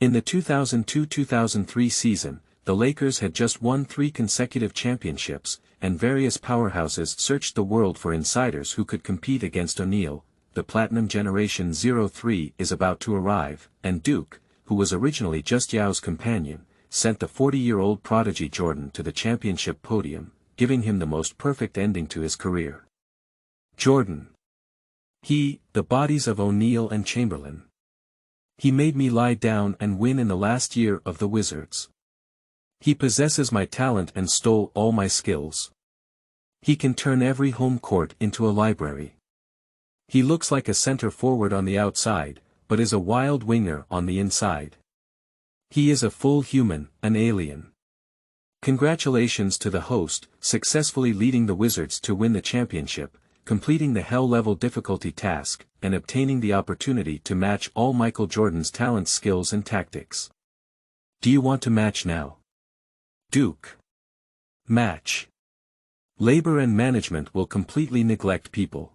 In the 2002-2003 season, the Lakers had just won 3 consecutive championships, and various powerhouses searched the world for insiders who could compete against O'Neill. The Platinum Generation 03 is about to arrive, and Duke, who was originally just Yao's companion, sent the 40-year-old prodigy Jordan to the championship podium, giving him the most perfect ending to his career. Jordan. The bodies of O'Neill and Chamberlain. He made me lie down and win in the last year of the Wizards. He possesses my talent and stole all my skills. He can turn every home court into a library. He looks like a center forward on the outside, but is a wild winger on the inside. He is a full human, an alien. Congratulations to the host, successfully leading the Wizards to win the championship, completing the hell-level difficulty task, and obtaining the opportunity to match all Michael Jordan's talent, skills and tactics. Do you want to match now? Duke. Match. Labor and management will completely neglect people.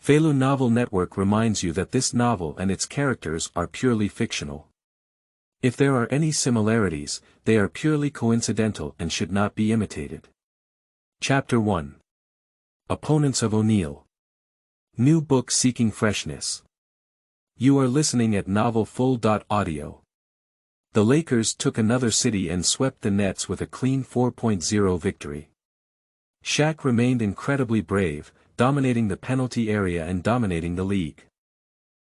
Feilu Novel Network reminds you that this novel and its characters are purely fictional. If there are any similarities, they are purely coincidental and should not be imitated. Chapter 1. Opponents of O'Neill. New book seeking freshness. You are listening at novelfull.audio. The Lakers took another city and swept the Nets with a clean 4-0 victory. Shaq remained incredibly brave, dominating the penalty area and dominating the league.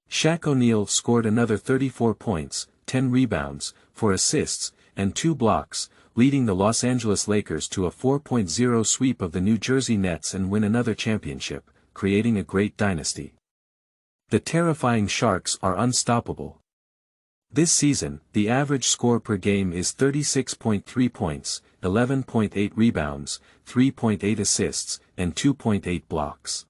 Shaq O'Neal scored another 34 points, 10 rebounds, 4 assists, and 2 blocks, leading the Los Angeles Lakers to a 4-0 sweep of the New Jersey Nets and win another championship, creating a great dynasty. The terrifying Sharks are unstoppable. This season, the average score per game is 36.3 points, 11.8 rebounds, 3.8 assists, and 2.8 blocks.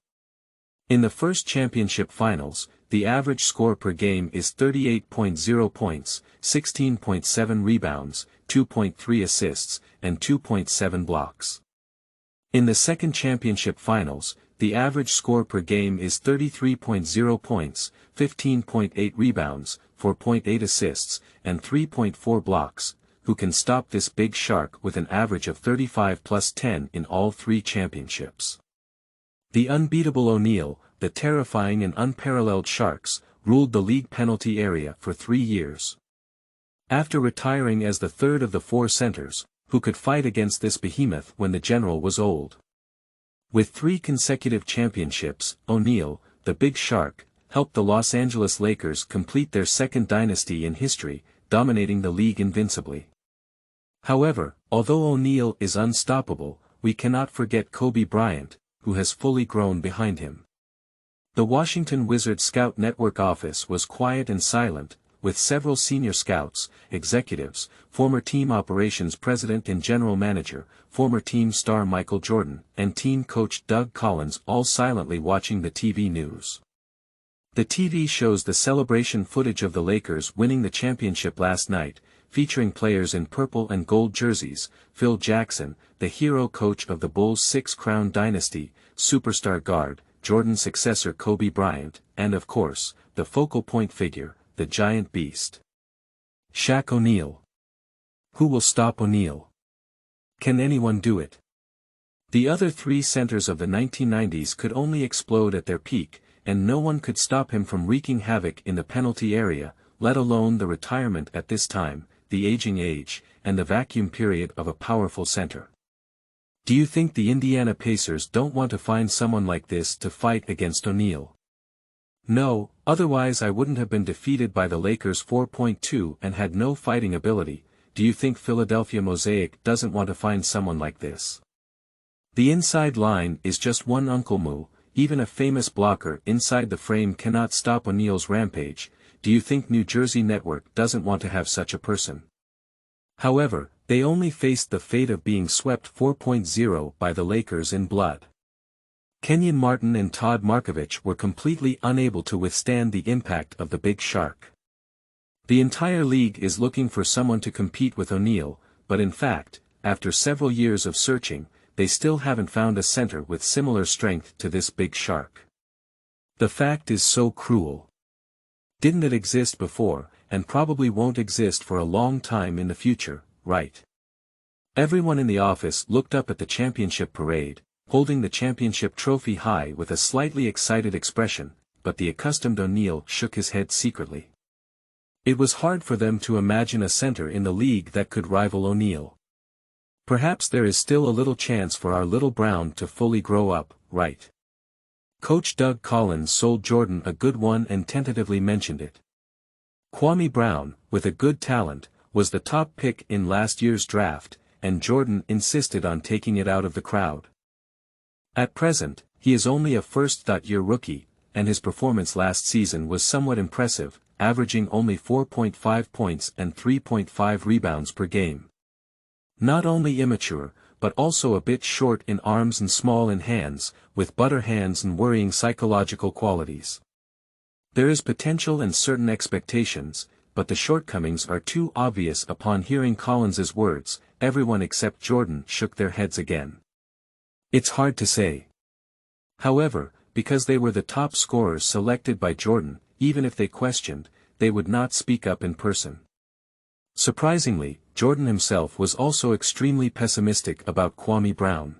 In the first championship finals, the average score per game is 38.0 points, 16.7 rebounds, 2.3 assists, and 2.7 blocks. In the second championship finals, the average score per game is 33.0 points, 15.8 rebounds, 4.8 assists, and 3.4 blocks. Who can stop this big shark with an average of 35 plus 10 in all 3 championships? The unbeatable O'Neill, the terrifying and unparalleled Sharks, ruled the league penalty area for 3 years. After retiring as the third of the 4 centers, who could fight against this behemoth when the general was old? With 3 consecutive championships, O'Neill, the Big Shark, helped the Los Angeles Lakers complete their second dynasty in history, dominating the league invincibly. However, although O'Neill is unstoppable, we cannot forget Kobe Bryant, who has fully grown behind him. The Washington Wizards Scout Network office was quiet and silent, with several senior scouts, executives, former team operations president and general manager, former team star Michael Jordan, and team coach Doug Collins all silently watching the TV news. The TV shows the celebration footage of the Lakers winning the championship last night, featuring players in purple and gold jerseys, Phil Jackson, the hero coach of the Bulls' 6-crown dynasty, superstar guard, Jordan's successor Kobe Bryant, and of course, the focal point figure, the giant beast. Shaq O'Neal. Who will stop O'Neill? Can anyone do it? The other 3 centers of the 1990s could only explode at their peak, and no one could stop him from wreaking havoc in the penalty area, let alone the retirement at this time, the aging age, and the vacuum period of a powerful center. Do you think the Indiana Pacers don't want to find someone like this to fight against O'Neill? No, otherwise I wouldn't have been defeated by the Lakers 4.2 and had no fighting ability. Do you think Philadelphia Mosaic doesn't want to find someone like this? The inside line is just one Uncle Moo, even a famous blocker inside the frame cannot stop O'Neill's rampage. Do you think New Jersey Network doesn't want to have such a person? However, they only faced the fate of being swept 4.0 by the Lakers in blood. Kenyon Martin and Todd Markovich were completely unable to withstand the impact of the Big Shark. The entire league is looking for someone to compete with O'Neill, but in fact, after several years of searching, they still haven't found a center with similar strength to this Big Shark. The fact is so cruel. Didn't it exist before, and probably won't exist for a long time in the future, right? Everyone in the office looked up at the championship parade, holding the championship trophy high with a slightly excited expression, but the accustomed O'Neill shook his head secretly. It was hard for them to imagine a center in the league that could rival O'Neill. Perhaps there is still a little chance for our little Brown to fully grow up, right? Coach Doug Collins sold Jordan a good one and tentatively mentioned it. Kwame Brown, with a good talent, was the top pick in last year's draft, and Jordan insisted on taking it out of the crowd. At present, he is only a first-year rookie, and his performance last season was somewhat impressive, averaging only 4.5 points and 3.5 rebounds per game. Not only immature, but also a bit short in arms and small in hands, with butter hands and worrying psychological qualities. There is potential and certain expectations, but the shortcomings are too obvious. Upon hearing Collins's words, everyone except Jordan shook their heads again. It's hard to say. However, because they were the top scorers selected by Jordan, even if they questioned, they would not speak up in person. Surprisingly, Jordan himself was also extremely pessimistic about Kwame Brown.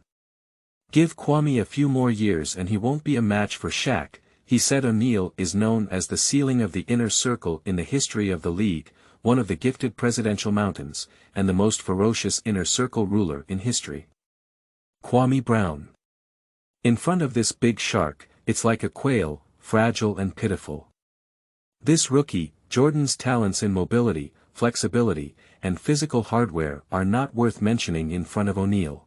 Give Kwame a few more years and he won't be a match for Shaq, he said. O'Neill is known as the ceiling of the inner circle in the history of the league, one of the gifted presidential mountains, and the most ferocious inner circle ruler in history. Kwame Brown. In front of this big shark, it's like a quail, fragile and pitiful. This rookie, Jordan's talents in mobility, flexibility, and physical hardware are not worth mentioning in front of O'Neill.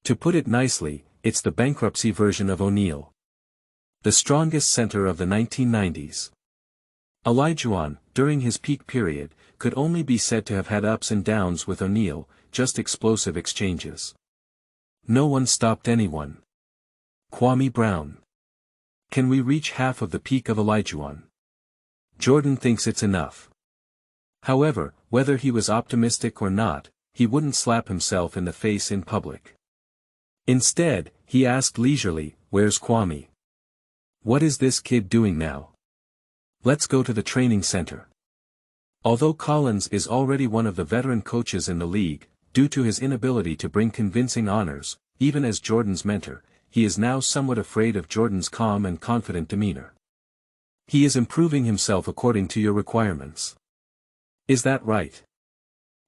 To put it nicely, it's the bankruptcy version of O'Neill. The strongest center of the 1990s. Olajuwon, during his peak period, could only be said to have had ups and downs with O'Neill, just explosive exchanges. No one stopped anyone. Kwame Brown. Can we reach half of the peak of Olajuwon? Jordan thinks it's enough. However, whether he was optimistic or not, he wouldn't slap himself in the face in public. Instead, he asked leisurely, "Where's Kwame? What is this kid doing now? Let's go to the training center." Although Collins is already one of the veteran coaches in the league, due to his inability to bring convincing honors, even as Jordan's mentor, he is now somewhat afraid of Jordan's calm and confident demeanor. He is improving himself according to your requirements. Is that right?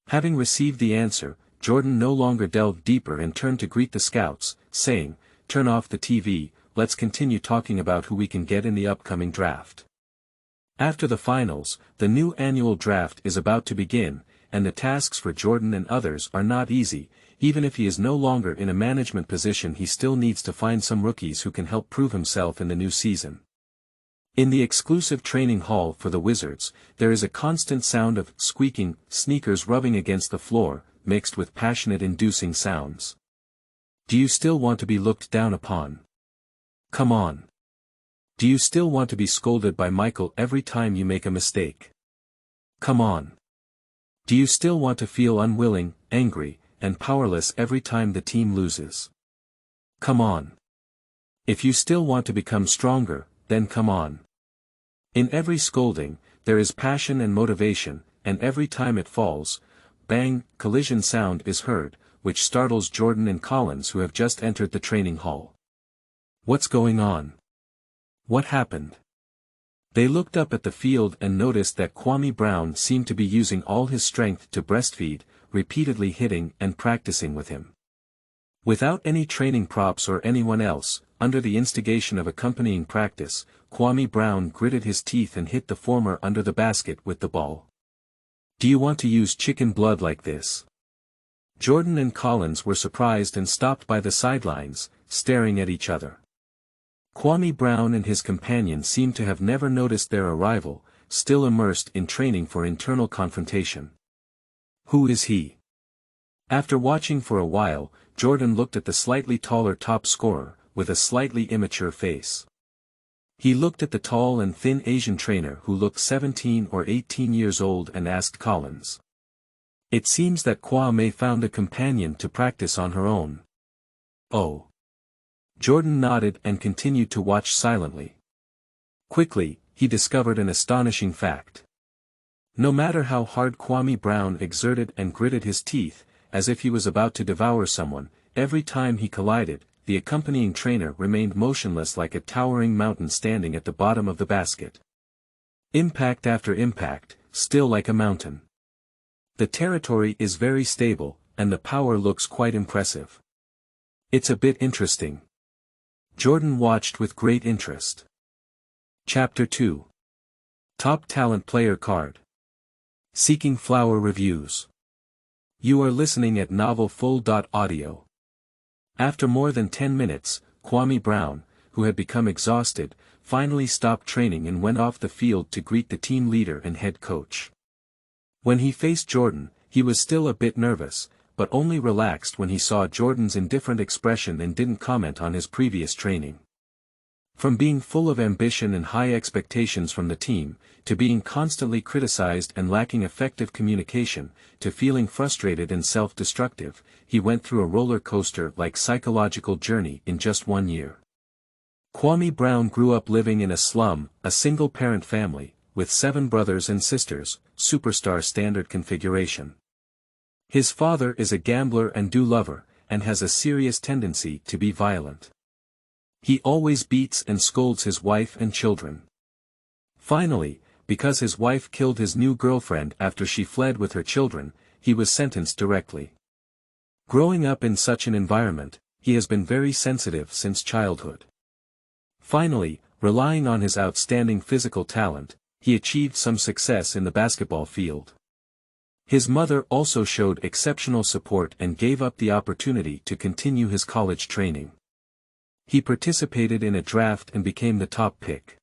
Having received the answer, Jordan no longer delved deeper and turned to greet the scouts, saying, "Turn off the TV, let's continue talking about who we can get in the upcoming draft." After the finals, the new annual draft is about to begin, and the tasks for Jordan and others are not easy. Even if he is no longer in a management position, he still needs to find some rookies who can help prove himself in the new season. In the exclusive training hall for the Wizards, there is a constant sound of squeaking, sneakers rubbing against the floor, mixed with passionate inducing sounds. Do you still want to be looked down upon? Come on. Do you still want to be scolded by Michael every time you make a mistake? Come on. Do you still want to feel unwilling, angry, and powerless every time the team loses? Come on. If you still want to become stronger, then come on. In every scolding, there is passion and motivation, and every time it falls, bang, collision sound is heard, which startles Jordan and Collins, who have just entered the training hall. What's going on? What happened? They looked up at the field and noticed that Kwame Brown seemed to be using all his strength to breastfeed, repeatedly hitting and practicing with him. Without any training props or anyone else, under the instigation of accompanying practice, Kwame Brown gritted his teeth and hit the former under the basket with the ball. Do you want to use chicken blood like this? Jordan and Collins were surprised and stopped by the sidelines, staring at each other. Kwame Brown and his companion seemed to have never noticed their arrival, still immersed in training for internal confrontation. Who is he? After watching for a while, Jordan looked at the slightly taller top scorer, with a slightly immature face. He looked at the tall and thin Asian trainer who looked 17 or 18 years old and asked Collins. It seems that Kwame found a companion to practice on her own. Oh. Jordan nodded and continued to watch silently. Quickly, he discovered an astonishing fact. No matter how hard Kwame Brown exerted and gritted his teeth, as if he was about to devour someone, every time he collided, the accompanying trainer remained motionless like a towering mountain standing at the bottom of the basket. Impact after impact, still like a mountain. The territory is very stable, and the power looks quite impressive. It's a bit interesting. Jordan watched with great interest. Chapter 2. Top Talent Player Card. Seeking Flower Reviews. You are listening at novelfull.audio. After more than 10 minutes, Kwame Brown, who had become exhausted, finally stopped training and went off the field to greet the team leader and head coach. When he faced Jordan, he was still a bit nervous, but only relaxed when he saw Jordan's indifferent expression and didn't comment on his previous training. From being full of ambition and high expectations from the team, to being constantly criticized and lacking effective communication, to feeling frustrated and self-destructive, he went through a roller coaster-like psychological journey in just 1 year. Kwame Brown grew up living in a slum, a single-parent family, with 7 brothers and sisters, superstar standard configuration. His father is a gambler and do-lover, and has a serious tendency to be violent. He always beats and scolds his wife and children. Finally, because his wife killed his new girlfriend after she fled with her children, he was sentenced directly. Growing up in such an environment, he has been very sensitive since childhood. Finally, relying on his outstanding physical talent, he achieved some success in the basketball field. His mother also showed exceptional support and gave up the opportunity to continue his college training. He participated in a draft and became the top pick.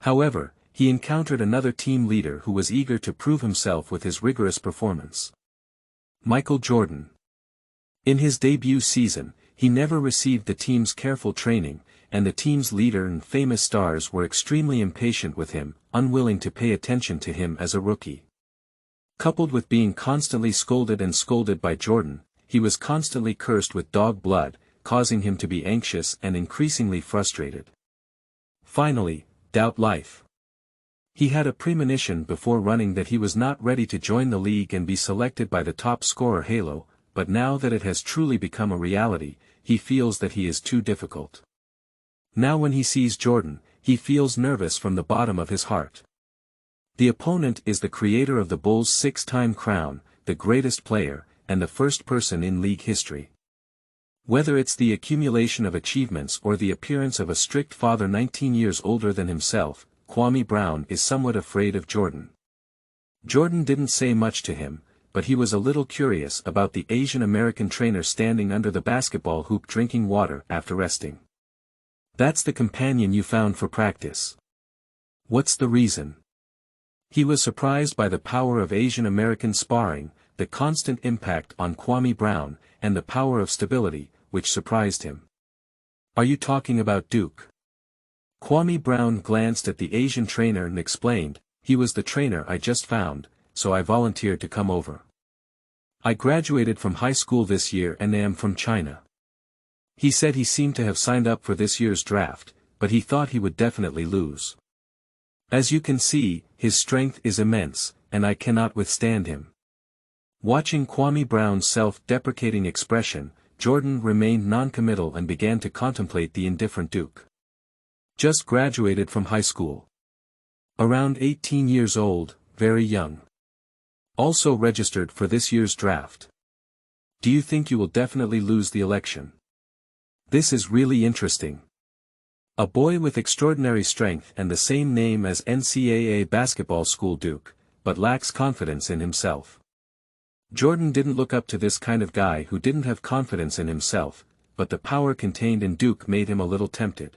However, he encountered another team leader who was eager to prove himself with his rigorous performance. Michael Jordan. In his debut season, he never received the team's careful training, and the team's leader and famous stars were extremely impatient with him, unwilling to pay attention to him as a rookie. Coupled with being constantly scolded by Jordan, he was constantly cursed with dog blood, causing him to be anxious and increasingly frustrated. Finally, doubt life. He had a premonition before running that he was not ready to join the league and be selected by the top scorer Halo, but now that it has truly become a reality, he feels that he is too difficult. Now when he sees Jordan, he feels nervous from the bottom of his heart. The opponent is the creator of the Bulls' 6-time crown, the greatest player, and the first person in league history. Whether it's the accumulation of achievements or the appearance of a strict father 19 years older than himself, Kwame Brown is somewhat afraid of Jordan. Jordan didn't say much to him, but he was a little curious about the Asian American trainer standing under the basketball hoop drinking water after resting. That's the companion you found for practice. What's the reason? He was surprised by the power of Asian American sparring, the constant impact on Kwame Brown, and the power of stability, which surprised him. Are you talking about Duke? Kwame Brown glanced at the Asian trainer and explained, he was the trainer I just found, so I volunteered to come over. I graduated from high school this year and am from China. He said he seemed to have signed up for this year's draft, but he thought he would definitely lose. As you can see, his strength is immense, and I cannot withstand him. Watching Kwame Brown's self-deprecating expression, Jordan remained non-committal and began to contemplate the indifferent Duke. Just graduated from high school. Around 18 years old, very young. Also registered for this year's draft. Do you think you will definitely lose the election? This is really interesting. A boy with extraordinary strength and the same name as NCAA basketball school Duke, but lacks confidence in himself. Jordan didn't look up to this kind of guy who didn't have confidence in himself, but the power contained in Duke made him a little tempted.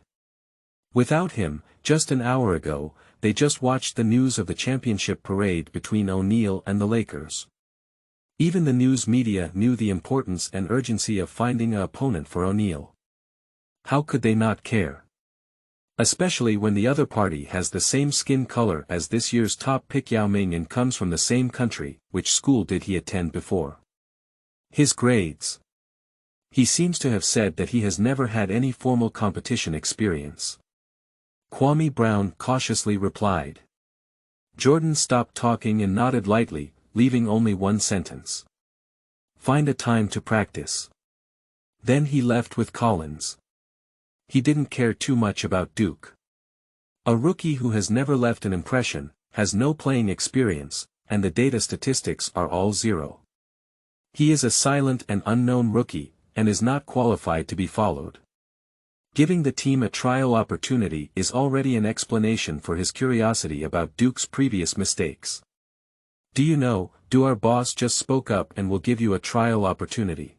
Without him, just an hour ago, they just watched the news of the championship parade between O'Neill and the Lakers. Even the news media knew the importance and urgency of finding an opponent for O'Neill. How could they not care? Especially when the other party has the same skin color as this year's top pick Yao Ming and comes from the same country. Which school did he attend before? His grades. He seems to have said that he has never had any formal competition experience. Kwame Brown cautiously replied. Jordan stopped talking and nodded lightly, leaving only one sentence. Find a time to practice. Then he left with Collins. He didn't care too much about Duke. A rookie who has never left an impression, has no playing experience, and the data statistics are all zero. He is a silent and unknown rookie, and is not qualified to be followed. Giving the team a trial opportunity is already an explanation for his curiosity about Duke's previous mistakes. Do you know, our boss just spoke up and will give you a trial opportunity.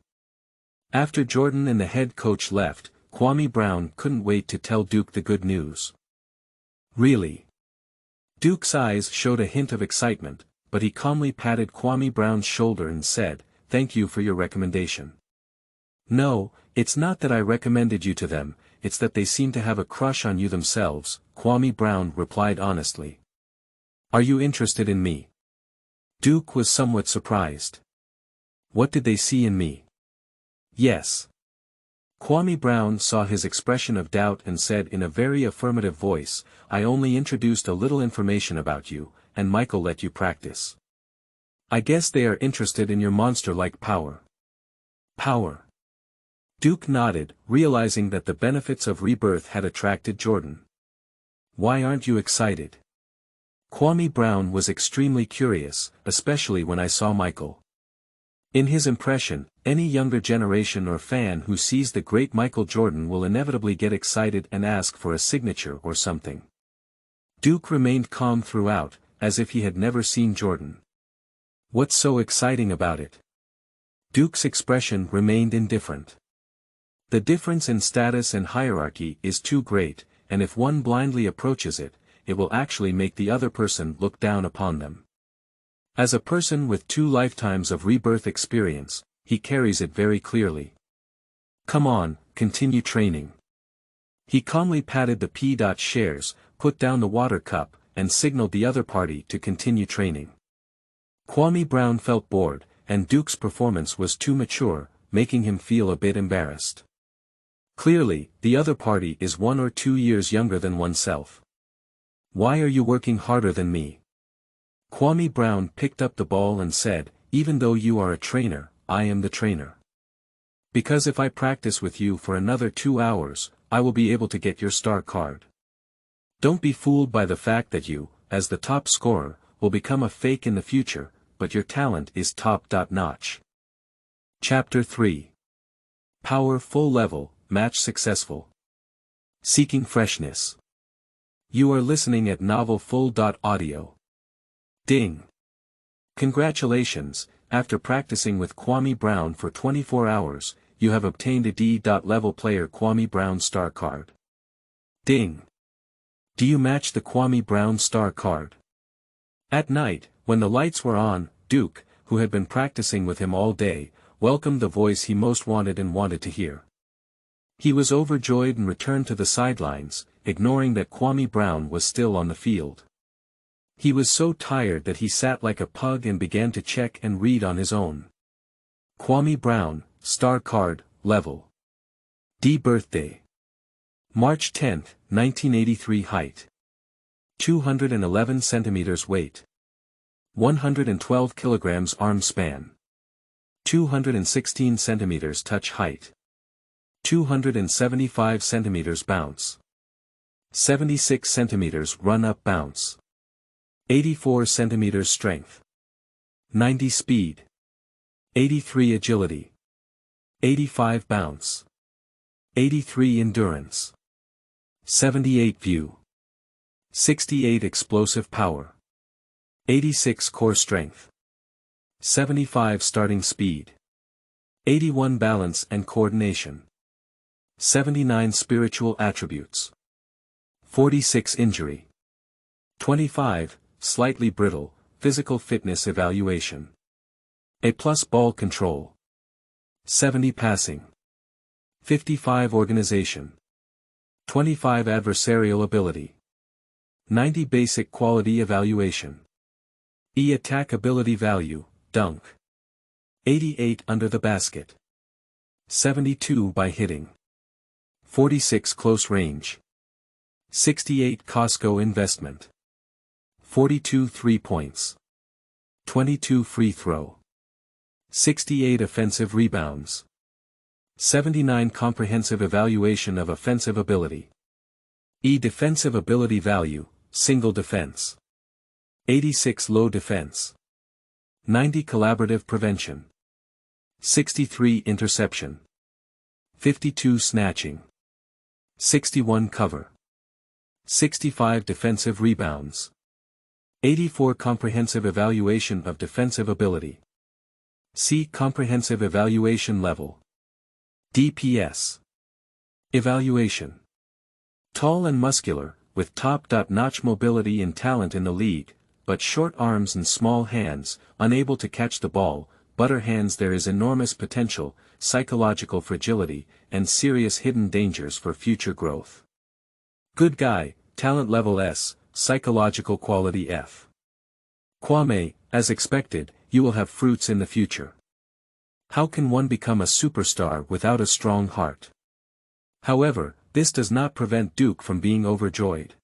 After Jordan and the head coach left, Kwame Brown couldn't wait to tell Duke the good news. Really? Duke's eyes showed a hint of excitement, but he calmly patted Kwame Brown's shoulder and said, "Thank you for your recommendation." "No, it's not that I recommended you to them, it's that they seem to have a crush on you themselves," Kwame Brown replied honestly. "Are you interested in me?" Duke was somewhat surprised. "What did they see in me?" "Yes." Kwame Brown saw his expression of doubt and said in a very affirmative voice, "I only introduced a little information about you, and Michael let you practice. I guess they are interested in your monster-like power." Power. Duke nodded, realizing that the benefits of rebirth had attracted Jordan. "Why aren't you excited?" Kwame Brown was extremely curious, especially when I saw Michael. In his impression, any younger generation or fan who sees the great Michael Jordan will inevitably get excited and ask for a signature or something. Duke remained calm throughout, as if he had never seen Jordan. "What's so exciting about it?" Duke's expression remained indifferent. The difference in status and hierarchy is too great, and if one blindly approaches it, it will actually make the other person look down upon them. As a person with 2 lifetimes of rebirth experience, he carries it very clearly. "Come on, continue training." He calmly patted the P.shares, put down the water cup, and signaled the other party to continue training. Kwame Brown felt bored, and Duke's performance was too mature, making him feel a bit embarrassed. Clearly, the other party is 1 or 2 years younger than oneself. "Why are you working harder than me?" Kwame Brown picked up the ball and said, "Even though you are a trainer, I am the trainer. Because if I practice with you for another 2 hours, I will be able to get your star card. Don't be fooled by the fact that you, as the top scorer, will become a fake in the future, but your talent is top-notch." Chapter 3. Power Full Level, Match Successful. Seeking Freshness. You are listening at novelfull.audio. Ding. Congratulations, after practicing with Kwame Brown for 24 hours, you have obtained a D.level player Kwame Brown star card. Ding. Do you match the Kwame Brown star card? At night, when the lights were on, Duke, who had been practicing with him all day, welcomed the voice he most wanted to hear. He was overjoyed and returned to the sidelines, ignoring that Kwame Brown was still on the field. He was so tired that he sat like a pug and began to check and read on his own. Kwame Brown, star card, level D. Birthday March 10, 1983. Height 211 centimeters. Weight 112 kilograms. Arm span 216 centimeters. Touch height 275 centimeters. Bounce 76 centimeters. Run-up bounce 84 centimeters. Strength 90 speed 83 agility 85 bounce 83 endurance 78 view 68 explosive power 86 core strength 75 starting speed 81 balance and coordination 79 spiritual attributes 46 injury 25 slightly brittle physical fitness evaluation A+ ball control 70 passing 55 organization 25 adversarial ability 90 basic quality evaluation E attack ability value dunk 88 under the basket 72 by hitting 46 close range 68 Costco investment 42 3 points. 22 free throw. 68 offensive rebounds. 79 comprehensive evaluation of offensive ability. E defensive ability value, single defense. 86 low defense. 90 collaborative prevention. 63 interception. 52 snatching. 61 cover. 65 defensive rebounds. 84 comprehensive evaluation of defensive ability. C comprehensive evaluation level. DPS. Evaluation. Tall and muscular, with top-notch mobility and talent in the league, but short arms and small hands, unable to catch the ball, butter hands. There is enormous potential, psychological fragility, and serious hidden dangers for future growth. Good guy, talent level S, psychological quality F. Kwame, as expected, you will have fruits in the future. How can one become a superstar without a strong heart? However, this does not prevent Duke from being overjoyed.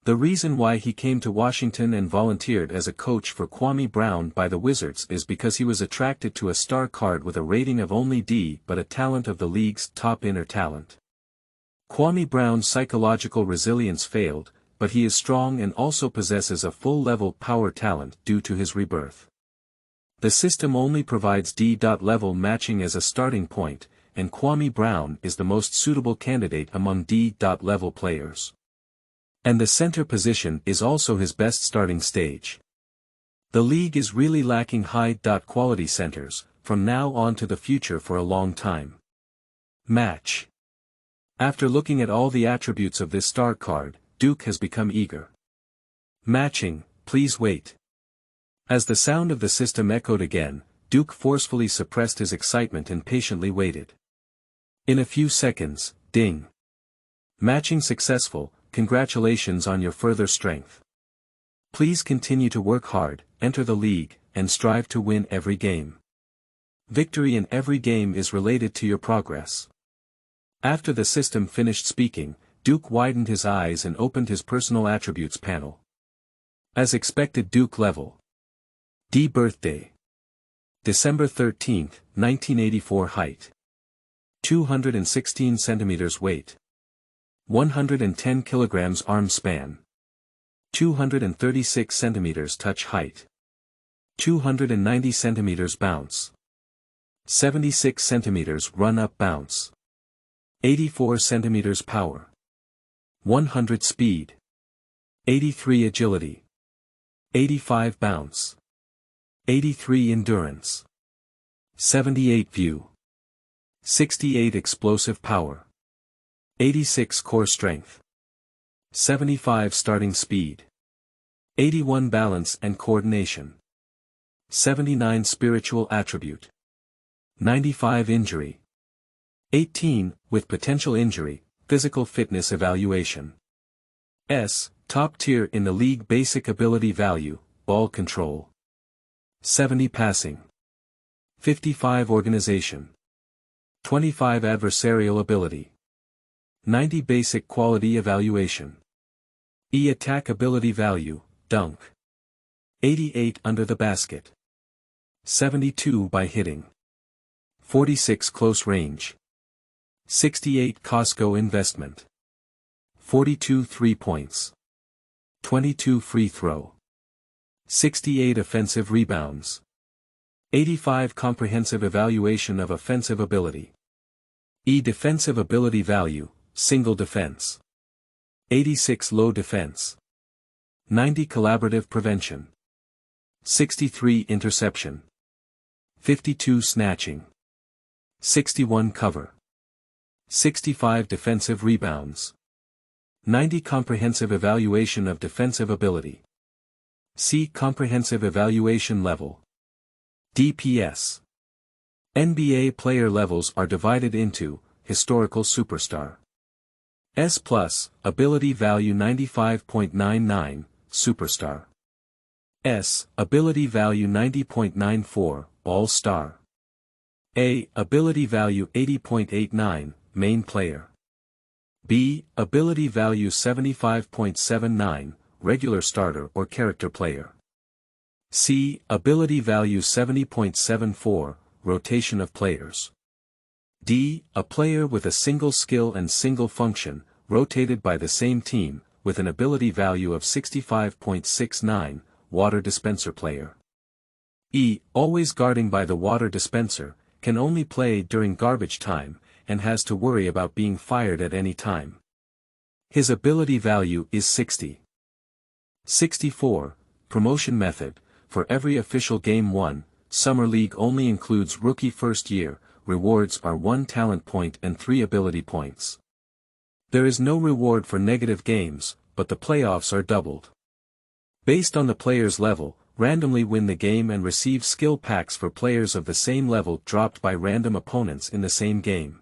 The reason why he came to Washington and volunteered as a coach for Kwame Brown by the Wizards is because he was attracted to a star card with a rating of only D but a talent of the league's top inner talent. Kwame Brown's psychological resilience failed, but he is strong and also possesses a full-level power talent due to his rebirth. The system only provides D.level matching as a starting point, and Kwame Brown is the most suitable candidate among D.level players. And the center position is also his best starting stage. The league is really lacking high-quality centers, from now on to the future for a long time. Match. After looking at all the attributes of this star card, Duke has become eager. Matching, please wait. As the sound of the system echoed again, Duke forcefully suppressed his excitement and patiently waited. In a few seconds, ding. Matching successful, congratulations on your further strength. Please continue to work hard, enter the league, and strive to win every game. Victory in every game is related to your progress. After the system finished speaking, Duke widened his eyes and opened his personal attributes panel. As expected, Duke level. D birthday. December 13, 1984 height. 216 centimeters weight. 110 kilograms arm span. 236 centimeters touch height. 290 centimeters bounce. 76 centimeters run-up bounce. 84 centimeters power. 100 speed. 83 agility. 85 bounce. 83 endurance. 78 view. 68 explosive power. 86 core strength. 75 starting speed. 81 balance and coordination. 79 spiritual attribute. 95 injury. 18, with potential injury, physical fitness evaluation. S, top tier in the league basic ability value, ball control. 70 passing. 55 organization. 25 adversarial ability. 90 basic quality evaluation. E attack ability value, dunk. 88 under the basket. 72 by hitting. 46 close range. 68 Costco investment. 42 3 points. 22 free throw. 68 offensive rebounds. 85 comprehensive evaluation of offensive ability. E defensive ability value, single defense. 86 low defense. 90 collaborative prevention. 63 interception. 52 snatching. 61 cover. 65 defensive rebounds. 90 comprehensive evaluation of defensive ability. C comprehensive evaluation level. DPS. NBA player levels are divided into, historical superstar. S+, ability value 95.99, superstar. S, ability value 90.94, all-star. A, ability value 80.89, main player. B, ability value 75.79, regular starter or character player. C. Ability value 70.74, rotation of players. D. A player with a single skill and single function, rotated by the same team, with an ability value of 65.69, water dispenser player. E. Always guarding by the water dispenser, can only play during garbage time, and has to worry about being fired at any time. His ability value is 60. 64. Promotion method. For every official game won, Summer League only includes rookie first year, rewards are 1 talent point and 3 ability points. There is no reward for negative games, but the playoffs are doubled. Based on the player's level, randomly win the game and receive skill packs for players of the same level dropped by random opponents in the same game.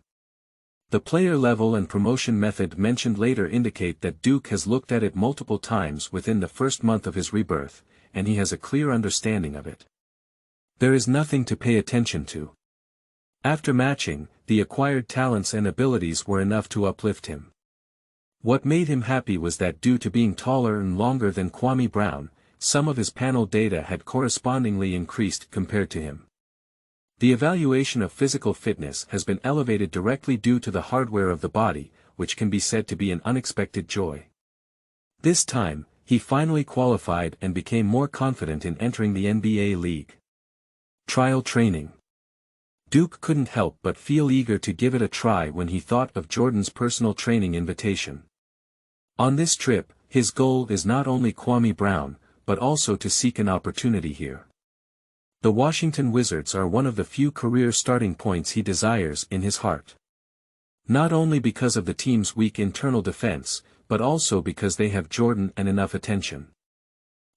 The player level and promotion method mentioned later indicate that Duke has looked at it multiple times within the first month of his rebirth, and he has a clear understanding of it. There is nothing to pay attention to. After matching, the acquired talents and abilities were enough to uplift him. What made him happy was that due to being taller and longer than Kwame Brown, some of his panel data had correspondingly increased compared to him. The evaluation of physical fitness has been elevated directly due to the hardware of the body, which can be said to be an unexpected joy. This time, he finally qualified and became more confident in entering the NBA league. Trial training. Duke couldn't help but feel eager to give it a try when he thought of Jordan's personal training invitation. On this trip, his goal is not only Kwame Brown, but also to seek an opportunity here. The Washington Wizards are one of the few career starting points he desires in his heart. Not only because of the team's weak internal defense, but also because they have Jordan and enough attention.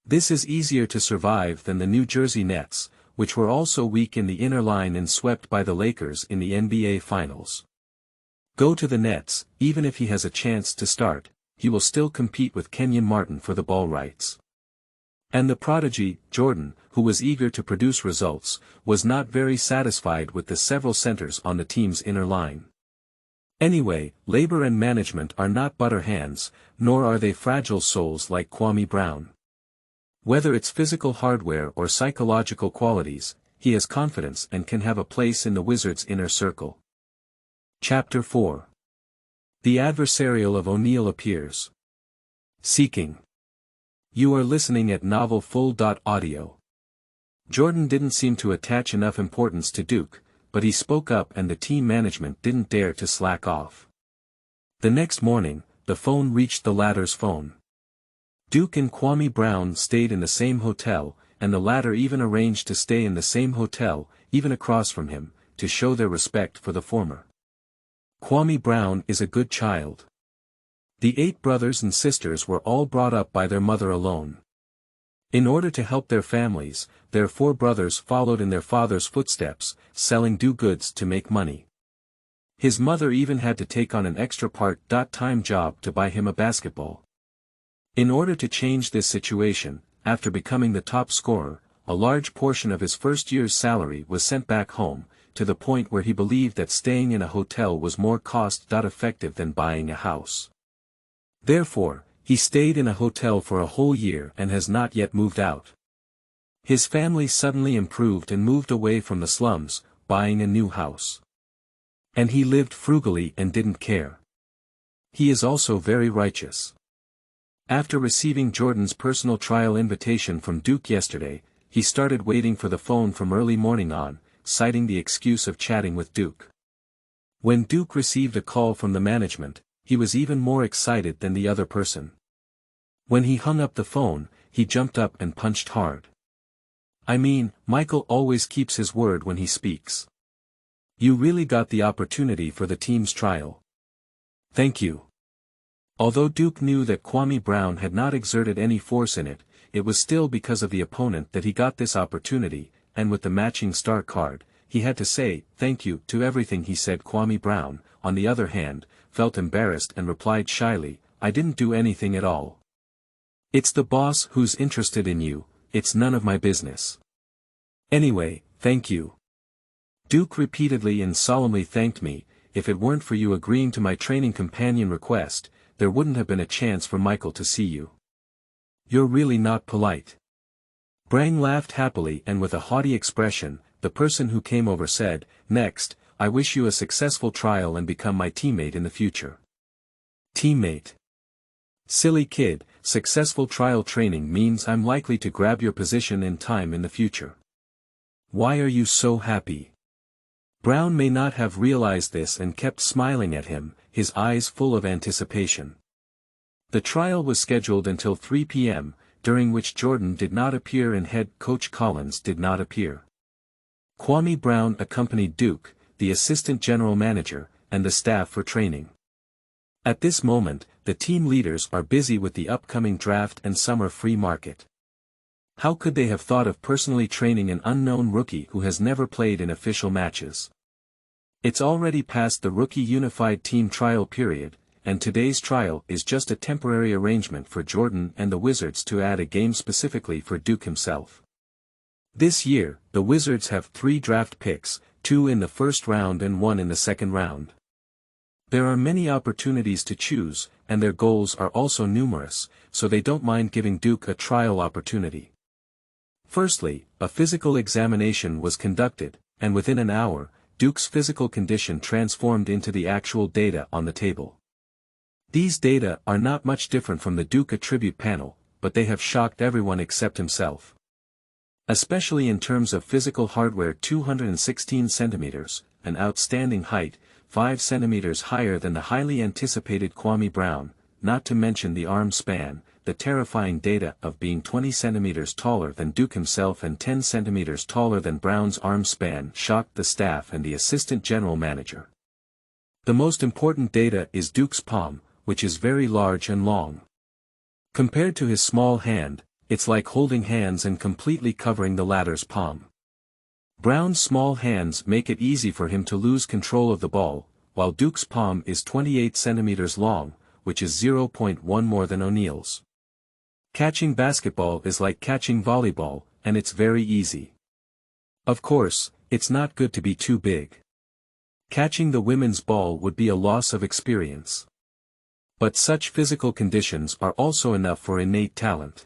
This is easier to survive than the New Jersey Nets, which were also weak in the inner line and swept by the Lakers in the NBA Finals. Go to the Nets, even if he has a chance to start, he will still compete with Kenyon Martin for the ball rights. And the prodigy, Jordan, who was eager to produce results, was not very satisfied with the several centers on the team's inner line. Anyway, labor and management are not butter hands, nor are they fragile souls like Kwame Brown. Whether it's physical hardware or psychological qualities, he has confidence and can have a place in the Wizards' inner circle. Chapter 4. The Adversarial of O'Neill appears. Seeking. You are listening at novelfull.audio. Jordan didn't seem to attach enough importance to Duke, but he spoke up and the team management didn't dare to slack off. The next morning, the phone reached the latter's phone. Duke and Kwame Brown stayed in the same hotel, and the latter even arranged to stay in the same hotel, even across from him, to show their respect for the former. Kwame Brown is a good child. The 8 brothers and sisters were all brought up by their mother alone. In order to help their families, their 4 brothers followed in their father's footsteps, selling do-goods to make money. His mother even had to take on an extra part-time job to buy him a basketball. In order to change this situation, after becoming the top scorer, a large portion of his first year's salary was sent back home, to the point where he believed that staying in a hotel was more cost-effective than buying a house. Therefore, he stayed in a hotel for a whole year and has not yet moved out. His family suddenly improved and moved away from the slums, buying a new house. And he lived frugally and didn't care. He is also very righteous. After receiving Jordan's personal trial invitation from Duke yesterday, he started waiting for the phone from early morning on, citing the excuse of chatting with Duke. When Duke received a call from the management, he was even more excited than the other person. When he hung up the phone, he jumped up and punched hard. I mean, Michael always keeps his word when he speaks. You really got the opportunity for the team's trial. Thank you. Although Duke knew that Kwame Brown had not exerted any force in it, it was still because of the opponent that he got this opportunity, and with the matching star card, he had to say thank you to everything he said. Kwame Brown, on the other hand, felt embarrassed and replied shyly, I didn't do anything at all. It's the boss who's interested in you, it's none of my business. Anyway, thank you. Duke repeatedly and solemnly thanked me. If it weren't for you agreeing to my training companion request, there wouldn't have been a chance for Michael to see you. You're really not polite. Brang laughed happily, and with a haughty expression, the person who came over said, "Next, I wish you a successful trial and become my teammate in the future." Teammate. Silly kid, successful trial training means I'm likely to grab your position in time in the future. Why are you so happy? Brown may not have realized this and kept smiling at him, his eyes full of anticipation. The trial was scheduled until 3 p.m., during which Jordan did not appear and head coach Collins did not appear. Kwame Brown accompanied Duke, the assistant general manager, and the staff for training. At this moment, the team leaders are busy with the upcoming draft and summer free market. How could they have thought of personally training an unknown rookie who has never played in official matches? It's already past the rookie unified team trial period, and today's trial is just a temporary arrangement for Jordan and the Wizards to add a game specifically for Duke himself. This year, the Wizards have 3 draft picks, 2 in the first round and 1 in the second round. There are many opportunities to choose, and their goals are also numerous, so they don't mind giving Duke a trial opportunity. Firstly, a physical examination was conducted, and within an hour, Duke's physical condition transformed into the actual data on the table. These data are not much different from the Duke attribute panel, but they have shocked everyone except himself. Especially in terms of physical hardware: 216 centimeters, an outstanding height, 5 centimeters higher than the highly anticipated Kwame Brown, not to mention the arm span, the terrifying data of being 20 centimeters taller than Duke himself and 10 centimeters taller than Brown's arm span shocked the staff and the assistant general manager. The most important data is Duke's palm, which is very large and long. Compared to his small hand, it's like holding hands and completely covering the latter's palm. Brown's small hands make it easy for him to lose control of the ball, while Duke's palm is 28 centimeters long, which is 0.1 more than O'Neill's. Catching basketball is like catching volleyball, and it's very easy. Of course, it's not good to be too big. Catching the women's ball would be a loss of experience. But such physical conditions are also enough for innate talent.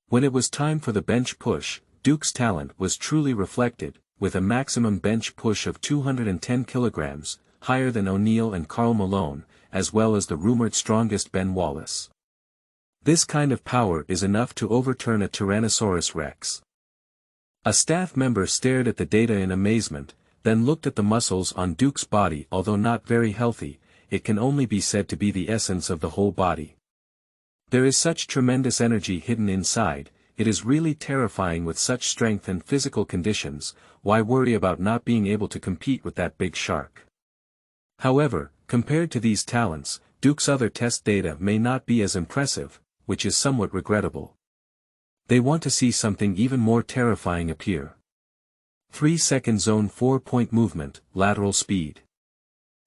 When it was time for the bench push, Duke's talent was truly reflected, with a maximum bench push of 210 kilograms, higher than O'Neill and Karl Malone, as well as the rumored strongest Ben Wallace. This kind of power is enough to overturn a Tyrannosaurus Rex. A staff member stared at the data in amazement, then looked at the muscles on Duke's body. Although not very healthy, it can only be said to be the essence of the whole body. There is such tremendous energy hidden inside. It is really terrifying. With such strength and physical conditions, why worry about not being able to compete with that big shark? However, compared to these talents, Duke's other test data may not be as impressive, which is somewhat regrettable. They want to see something even more terrifying appear. 3-second zone 4-point movement, lateral speed.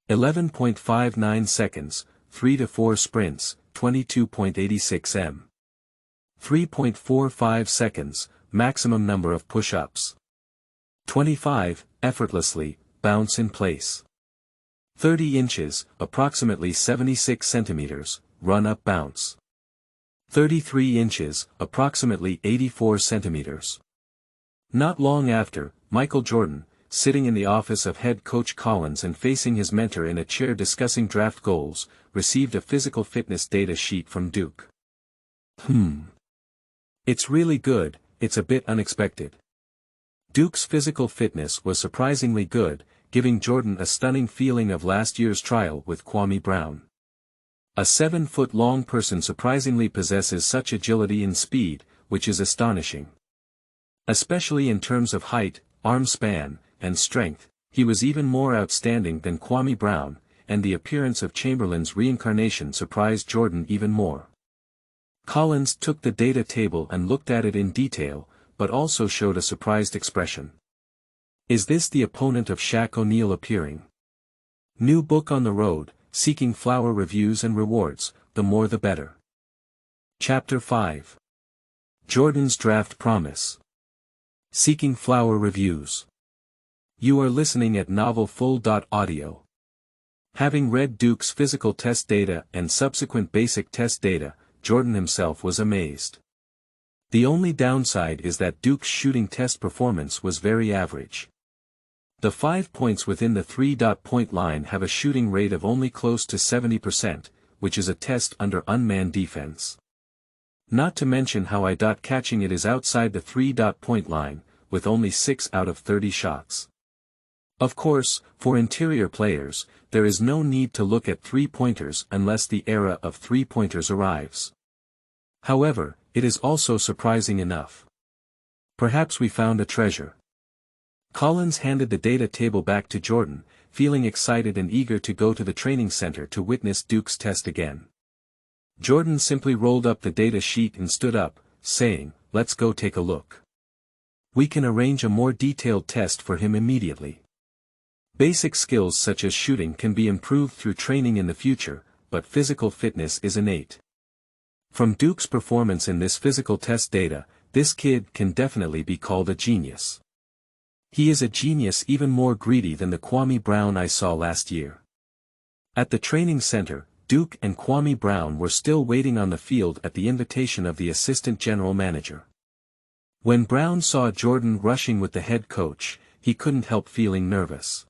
11.59 seconds, 3 to 4 sprints, 22.86 m. 3.45 seconds, maximum number of push-ups. 25, effortlessly, bounce in place. 30 inches, approximately 76 centimeters, run-up bounce. 33 inches, approximately 84 centimeters. Not long after, Michael Jordan, sitting in the office of head coach Collins and facing his mentor in a chair discussing draft goals, received a physical fitness data sheet from Duke. It's really good, it's a bit unexpected. Duke's physical fitness was surprisingly good, giving Jordan a stunning feeling of last year's trial with Kwame Brown. A 7-foot-long person surprisingly possesses such agility and speed, which is astonishing. Especially in terms of height, arm span, and strength, he was even more outstanding than Kwame Brown, and the appearance of Chamberlain's reincarnation surprised Jordan even more. Collins took the data table and looked at it in detail, but also showed a surprised expression. Is this the opponent of Shaq O'Neal appearing? New book on the road, seeking flower reviews and rewards, the more the better. Chapter 5. Jordan's Draft Promise. Seeking flower reviews. You are listening at novelfull.audio. Having read Duke's physical test data and subsequent basic test data, Jordan himself was amazed. The only downside is that Duke's shooting test performance was very average. The 5 points within the 3-point line have a shooting rate of only close to 70%, which is a test under unmanned defense. Not to mention how catching it is outside the 3-point line, with only 6 out of 30 shots. Of course, for interior players, there is no need to look at three-pointers unless the era of three-pointers arrives. However, it is also surprising enough. Perhaps we found a treasure. Collins handed the data table back to Jordan, feeling excited and eager to go to the training center to witness Duke's test again. Jordan simply rolled up the data sheet and stood up, saying, "Let's go take a look. We can arrange a more detailed test for him immediately." Basic skills such as shooting can be improved through training in the future, but physical fitness is innate. From Duke's performance in this physical test data, this kid can definitely be called a genius. He is a genius even more greedy than the Kwame Brown I saw last year. At the training center, Duke and Kwame Brown were still waiting on the field at the invitation of the assistant general manager. When Brown saw Jordan rushing with the head coach, he couldn't help feeling nervous.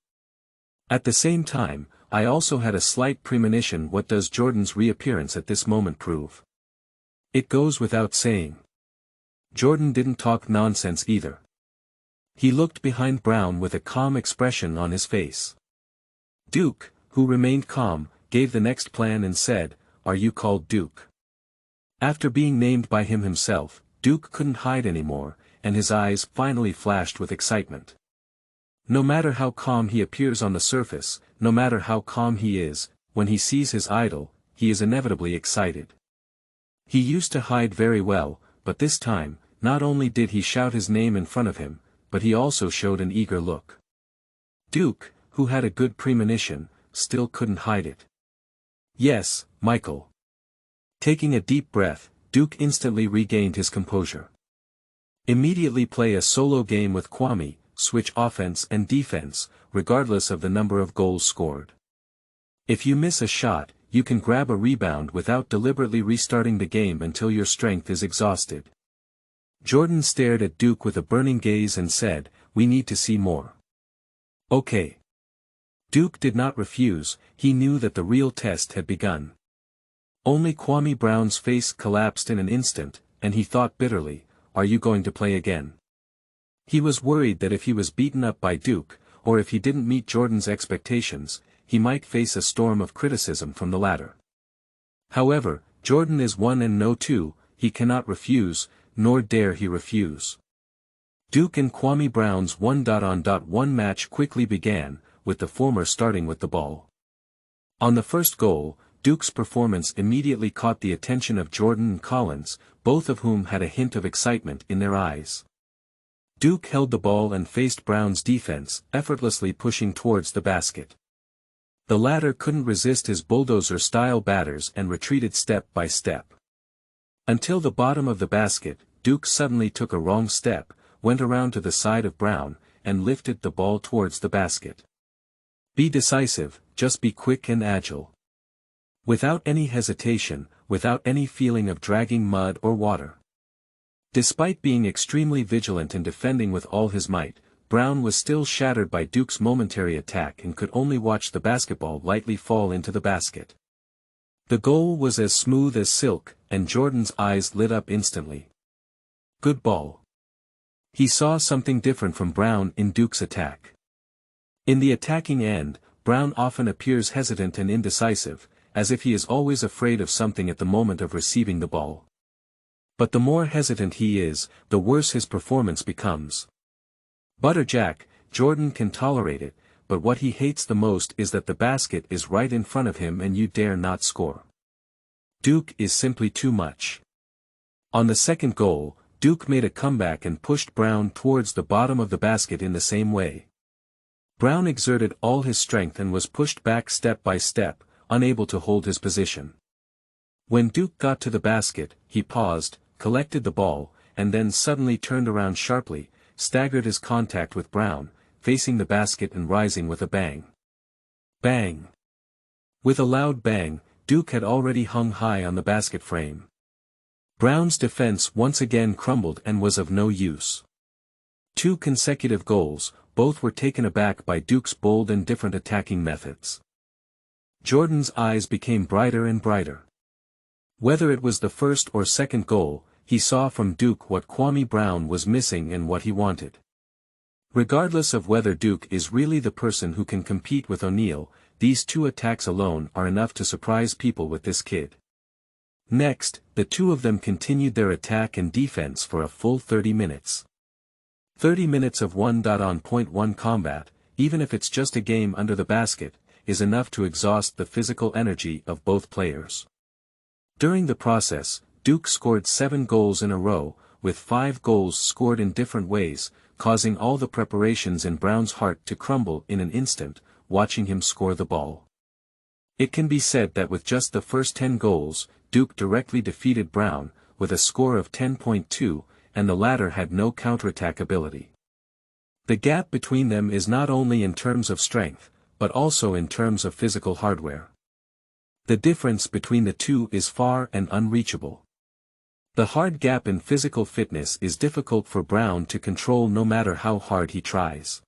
At the same time, I also had a slight premonition. What does Jordan's reappearance at this moment prove? It goes without saying. Jordan didn't talk nonsense either. He looked behind Brown with a calm expression on his face. Duke, who remained calm, gave the next plan and said, "Are you called Duke?" After being named by him himself, Duke couldn't hide anymore, and his eyes finally flashed with excitement. No matter how calm he appears on the surface, no matter how calm he is, when he sees his idol, he is inevitably excited. He used to hide very well, but this time, not only did he shout his name in front of him, but he also showed an eager look. Duke, who had a good premonition, still couldn't hide it. "Yes, Michael." Taking a deep breath, Duke instantly regained his composure. "Immediately play a solo game with Kwame, switch offense and defense, regardless of the number of goals scored. If you miss a shot, you can grab a rebound without deliberately restarting the game until your strength is exhausted." Jordan stared at Duke with a burning gaze and said, "We need to see more." "Okay." Duke did not refuse, he knew that the real test had begun. Only Kwame Brown's face collapsed in an instant, and he thought bitterly, "Are you going to play again?" He was worried that if he was beaten up by Duke, or if he didn't meet Jordan's expectations, he might face a storm of criticism from the latter. However, Jordan is 1-2, he cannot refuse, nor dare he refuse. Duke and Kwame Brown's 1-on-1 match quickly began, with the former starting with the ball. On the first goal, Duke's performance immediately caught the attention of Jordan and Collins, both of whom had a hint of excitement in their eyes. Duke held the ball and faced Brown's defense, effortlessly pushing towards the basket. The latter couldn't resist his bulldozer-style batters and retreated step by step. Until the bottom of the basket, Duke suddenly took a wrong step, went around to the side of Brown, and lifted the ball towards the basket. Be decisive, just be quick and agile. Without any hesitation, without any feeling of dragging mud or water. Despite being extremely vigilant and defending with all his might, Brown was still shattered by Duke's momentary attack and could only watch the basketball lightly fall into the basket. The goal was as smooth as silk, and Jordan's eyes lit up instantly. Good ball. He saw something different from Brown in Duke's attack. In the attacking end, Brown often appears hesitant and indecisive, as if he is always afraid of something at the moment of receiving the ball. But the more hesitant he is, the worse his performance becomes. Butterjack, Jordan can tolerate it, but what he hates the most is that the basket is right in front of him and you dare not score. Duke is simply too much. On the second goal, Duke made a comeback and pushed Brown towards the bottom of the basket in the same way. Brown exerted all his strength and was pushed back step by step, unable to hold his position. When Duke got to the basket, he paused, collected the ball, and then suddenly turned around sharply, staggered his contact with Brown, facing the basket and rising with a bang. Bang! With a loud bang, Duke had already hung high on the basket frame. Brown's defense once again crumbled and was of no use. 2 consecutive goals, both were taken aback by Duke's bold and different attacking methods. Jordan's eyes became brighter and brighter. Whether it was the first or second goal, he saw from Duke what Kwame Brown was missing and what he wanted. Regardless of whether Duke is really the person who can compete with O'Neill, these 2 attacks alone are enough to surprise people with this kid. Next, the 2 of them continued their attack and defense for a full 30 minutes. 30 minutes of 1-on-point-1 combat, even if it's just a game under the basket, is enough to exhaust the physical energy of both players. During the process, Duke scored 7 goals in a row, with 5 goals scored in different ways, causing all the preparations in Brown's heart to crumble in an instant, watching him score the ball. It can be said that with just the first 10 goals, Duke directly defeated Brown, with a score of 10.2, and the latter had no counterattack ability. The gap between them is not only in terms of strength, but also in terms of physical hardware. The difference between the 2 is far and unreachable. The hard gap in physical fitness is difficult for Brown to control no matter how hard he tries.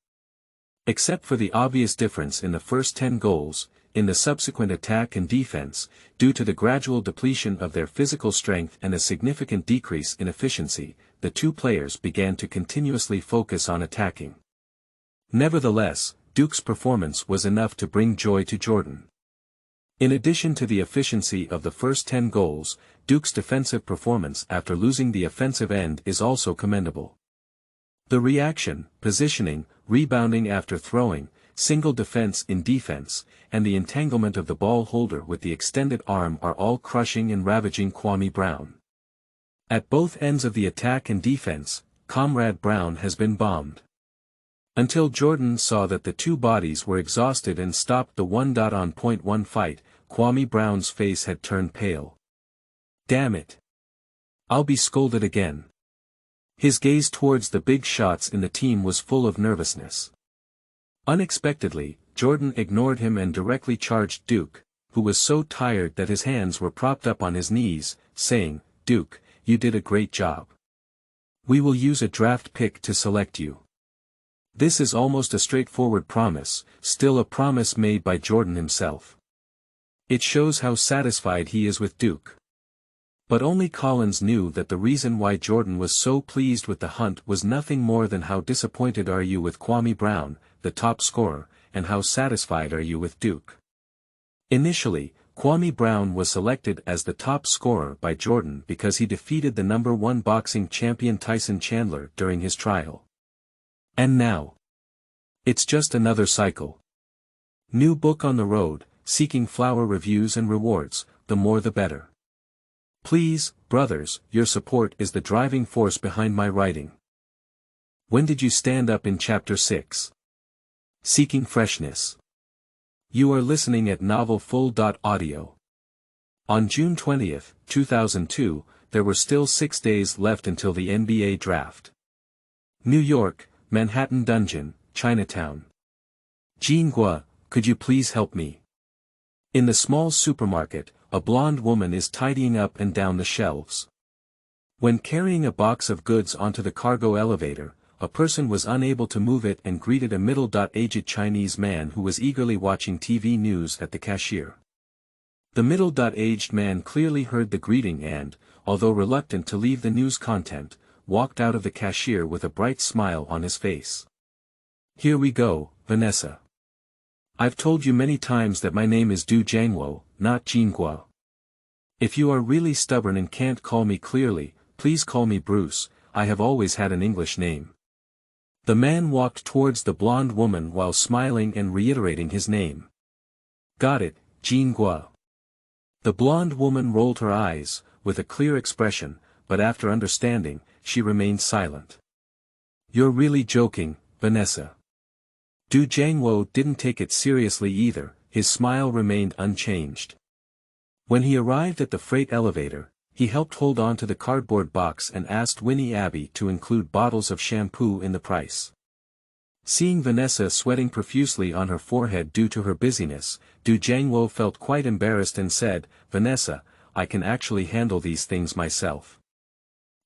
Except for the obvious difference in the first 10 goals, in the subsequent attack and defense, due to the gradual depletion of their physical strength and a significant decrease in efficiency, the 2 players began to continuously focus on attacking. Nevertheless, Duke's performance was enough to bring joy to Jordan. In addition to the efficiency of the first 10 goals, Duke's defensive performance after losing the offensive end is also commendable. The reaction, positioning, rebounding after throwing, single defense in defense, and the entanglement of the ball holder with the extended arm are all crushing and ravaging Kwame Brown. At both ends of the attack and defense, Comrade Brown has been bombed. Until Jordan saw that the 2 bodies were exhausted and stopped the 1-on-point-1 fight, Kwame Brown's face had turned pale. Damn it. I'll be scolded again. His gaze towards the big shots in the team was full of nervousness. Unexpectedly, Jordan ignored him and directly charged Duke, who was so tired that his hands were propped up on his knees, saying, "Duke, you did a great job. We will use a draft pick to select you." This is almost a straightforward promise, still a promise made by Jordan himself. It shows how satisfied he is with Duke. But only Collins knew that the reason why Jordan was so pleased with the hunt was nothing more than how disappointed are you with Kwame Brown, the top scorer, and how satisfied are you with Duke. Initially, Kwame Brown was selected as the top scorer by Jordan because he defeated the number 1 boxing champion Tyson Chandler during his trial. And now, it's just another cycle. New book on the road, seeking flower reviews and rewards, the more the better. Please, brothers, your support is the driving force behind my writing. When did you stand up in Chapter 6? Seeking Freshness. You are listening at novelfull.audio. On June 20, 2002, there were still 6 days left until the NBA draft. New York, Manhattan Dungeon, Chinatown. Jean Gua, could you please help me? In the small supermarket, a blonde woman is tidying up and down the shelves. When carrying a box of goods onto the cargo elevator, a person was unable to move it and greeted a middle-aged Chinese man who was eagerly watching TV news at the cashier. The middle-aged man clearly heard the greeting and, although reluctant to leave the news content, walked out of the cashier with a bright smile on his face. "Here we go, Vanessa. I've told you many times that my name is Du Jiangwo, not Jingguo. If you are really stubborn and can't call me clearly, please call me Bruce, I have always had an English name." The man walked towards the blonde woman while smiling and reiterating his name. "Got it, Jingguo." The blonde woman rolled her eyes, with a clear expression, but after understanding, she remained silent. "You're really joking, Vanessa." Du Jiangwo didn't take it seriously either, his smile remained unchanged. When he arrived at the freight elevator, he helped hold on to the cardboard box and asked Winnie Abbey to include bottles of shampoo in the price. Seeing Vanessa sweating profusely on her forehead due to her busyness, Du Jiangwo felt quite embarrassed and said, "Vanessa, I can actually handle these things myself."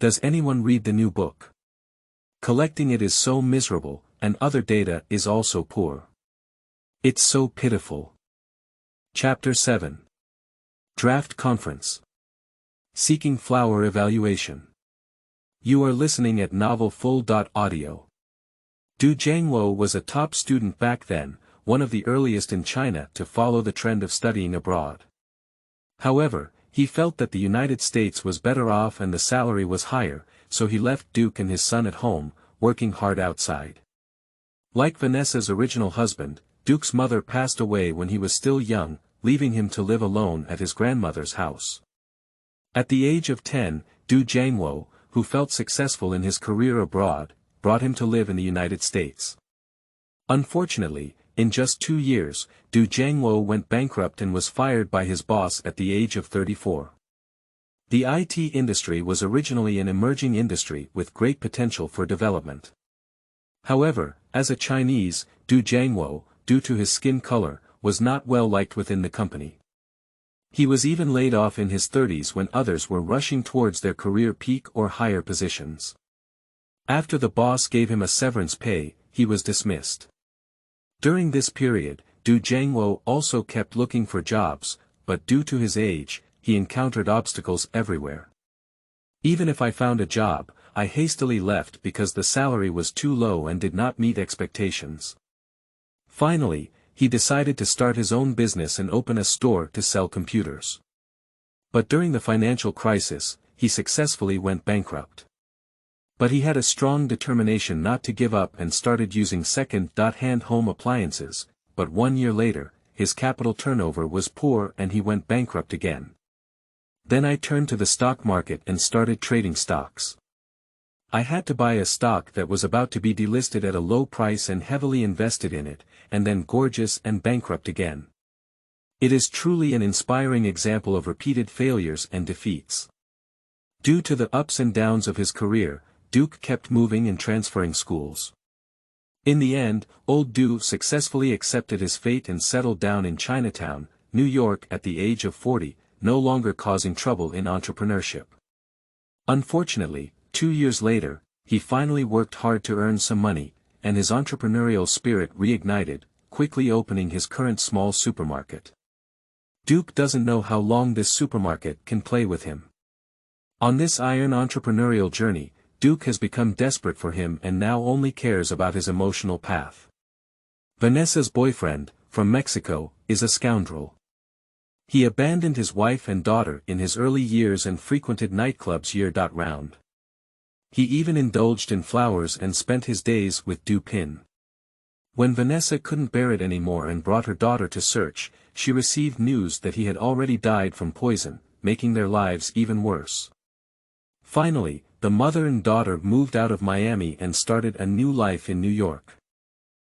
Does anyone read the new book? Collecting it is so miserable, and other data is also poor. It's so pitiful. Chapter 7. Draft Conference. Seeking Flower Evaluation. You are listening at novelfull.audio. Du Jiangwo was a top student back then, one of the earliest in China to follow the trend of studying abroad. However, he felt that the United States was better off and the salary was higher, so he left Duke and his son at home, working hard outside. Like Vanessa's original husband, Duke's mother passed away when he was still young, leaving him to live alone at his grandmother's house. At the age of 10, Du Jiangwo, who felt successful in his career abroad, brought him to live in the United States. Unfortunately, in just 2 years, Du Jiangwo went bankrupt and was fired by his boss at the age of 34. The IT industry was originally an emerging industry with great potential for development. However, as a Chinese, Du Jiangwo, due to his skin color, was not well liked within the company. He was even laid off in his 30s when others were rushing towards their career peak or higher positions. After the boss gave him a severance pay, he was dismissed. During this period, Du Jiangwo also kept looking for jobs, but due to his age, he encountered obstacles everywhere. Even if I found a job, I hastily left because the salary was too low and did not meet expectations. Finally, he decided to start his own business and open a store to sell computers. But during the financial crisis, he successfully went bankrupt. But he had a strong determination not to give up and started using second-hand home appliances, but 1 year later, his capital turnover was poor and he went bankrupt again. Then I turned to the stock market and started trading stocks. I had to buy a stock that was about to be delisted at a low price and heavily invested in it, and then gorgeous and bankrupt again. It is truly an inspiring example of repeated failures and defeats. Due to the ups and downs of his career, Duke kept moving and transferring schools. In the end, old Du successfully accepted his fate and settled down in Chinatown, New York at the age of 40, no longer causing trouble in entrepreneurship. Unfortunately, 2 years later, he finally worked hard to earn some money, and his entrepreneurial spirit reignited, quickly opening his current small supermarket. Duke doesn't know how long this supermarket can play with him. On this iron entrepreneurial journey, Duke has become desperate for him and now only cares about his emotional path. Vanessa's boyfriend, from Mexico, is a scoundrel. He abandoned his wife and daughter in his early years and frequented nightclubs year-round. He even indulged in flowers and spent his days with Du Pin. When Vanessa couldn't bear it anymore and brought her daughter to search, she received news that he had already died from poison, making their lives even worse. Finally, the mother and daughter moved out of Miami and started a new life in New York.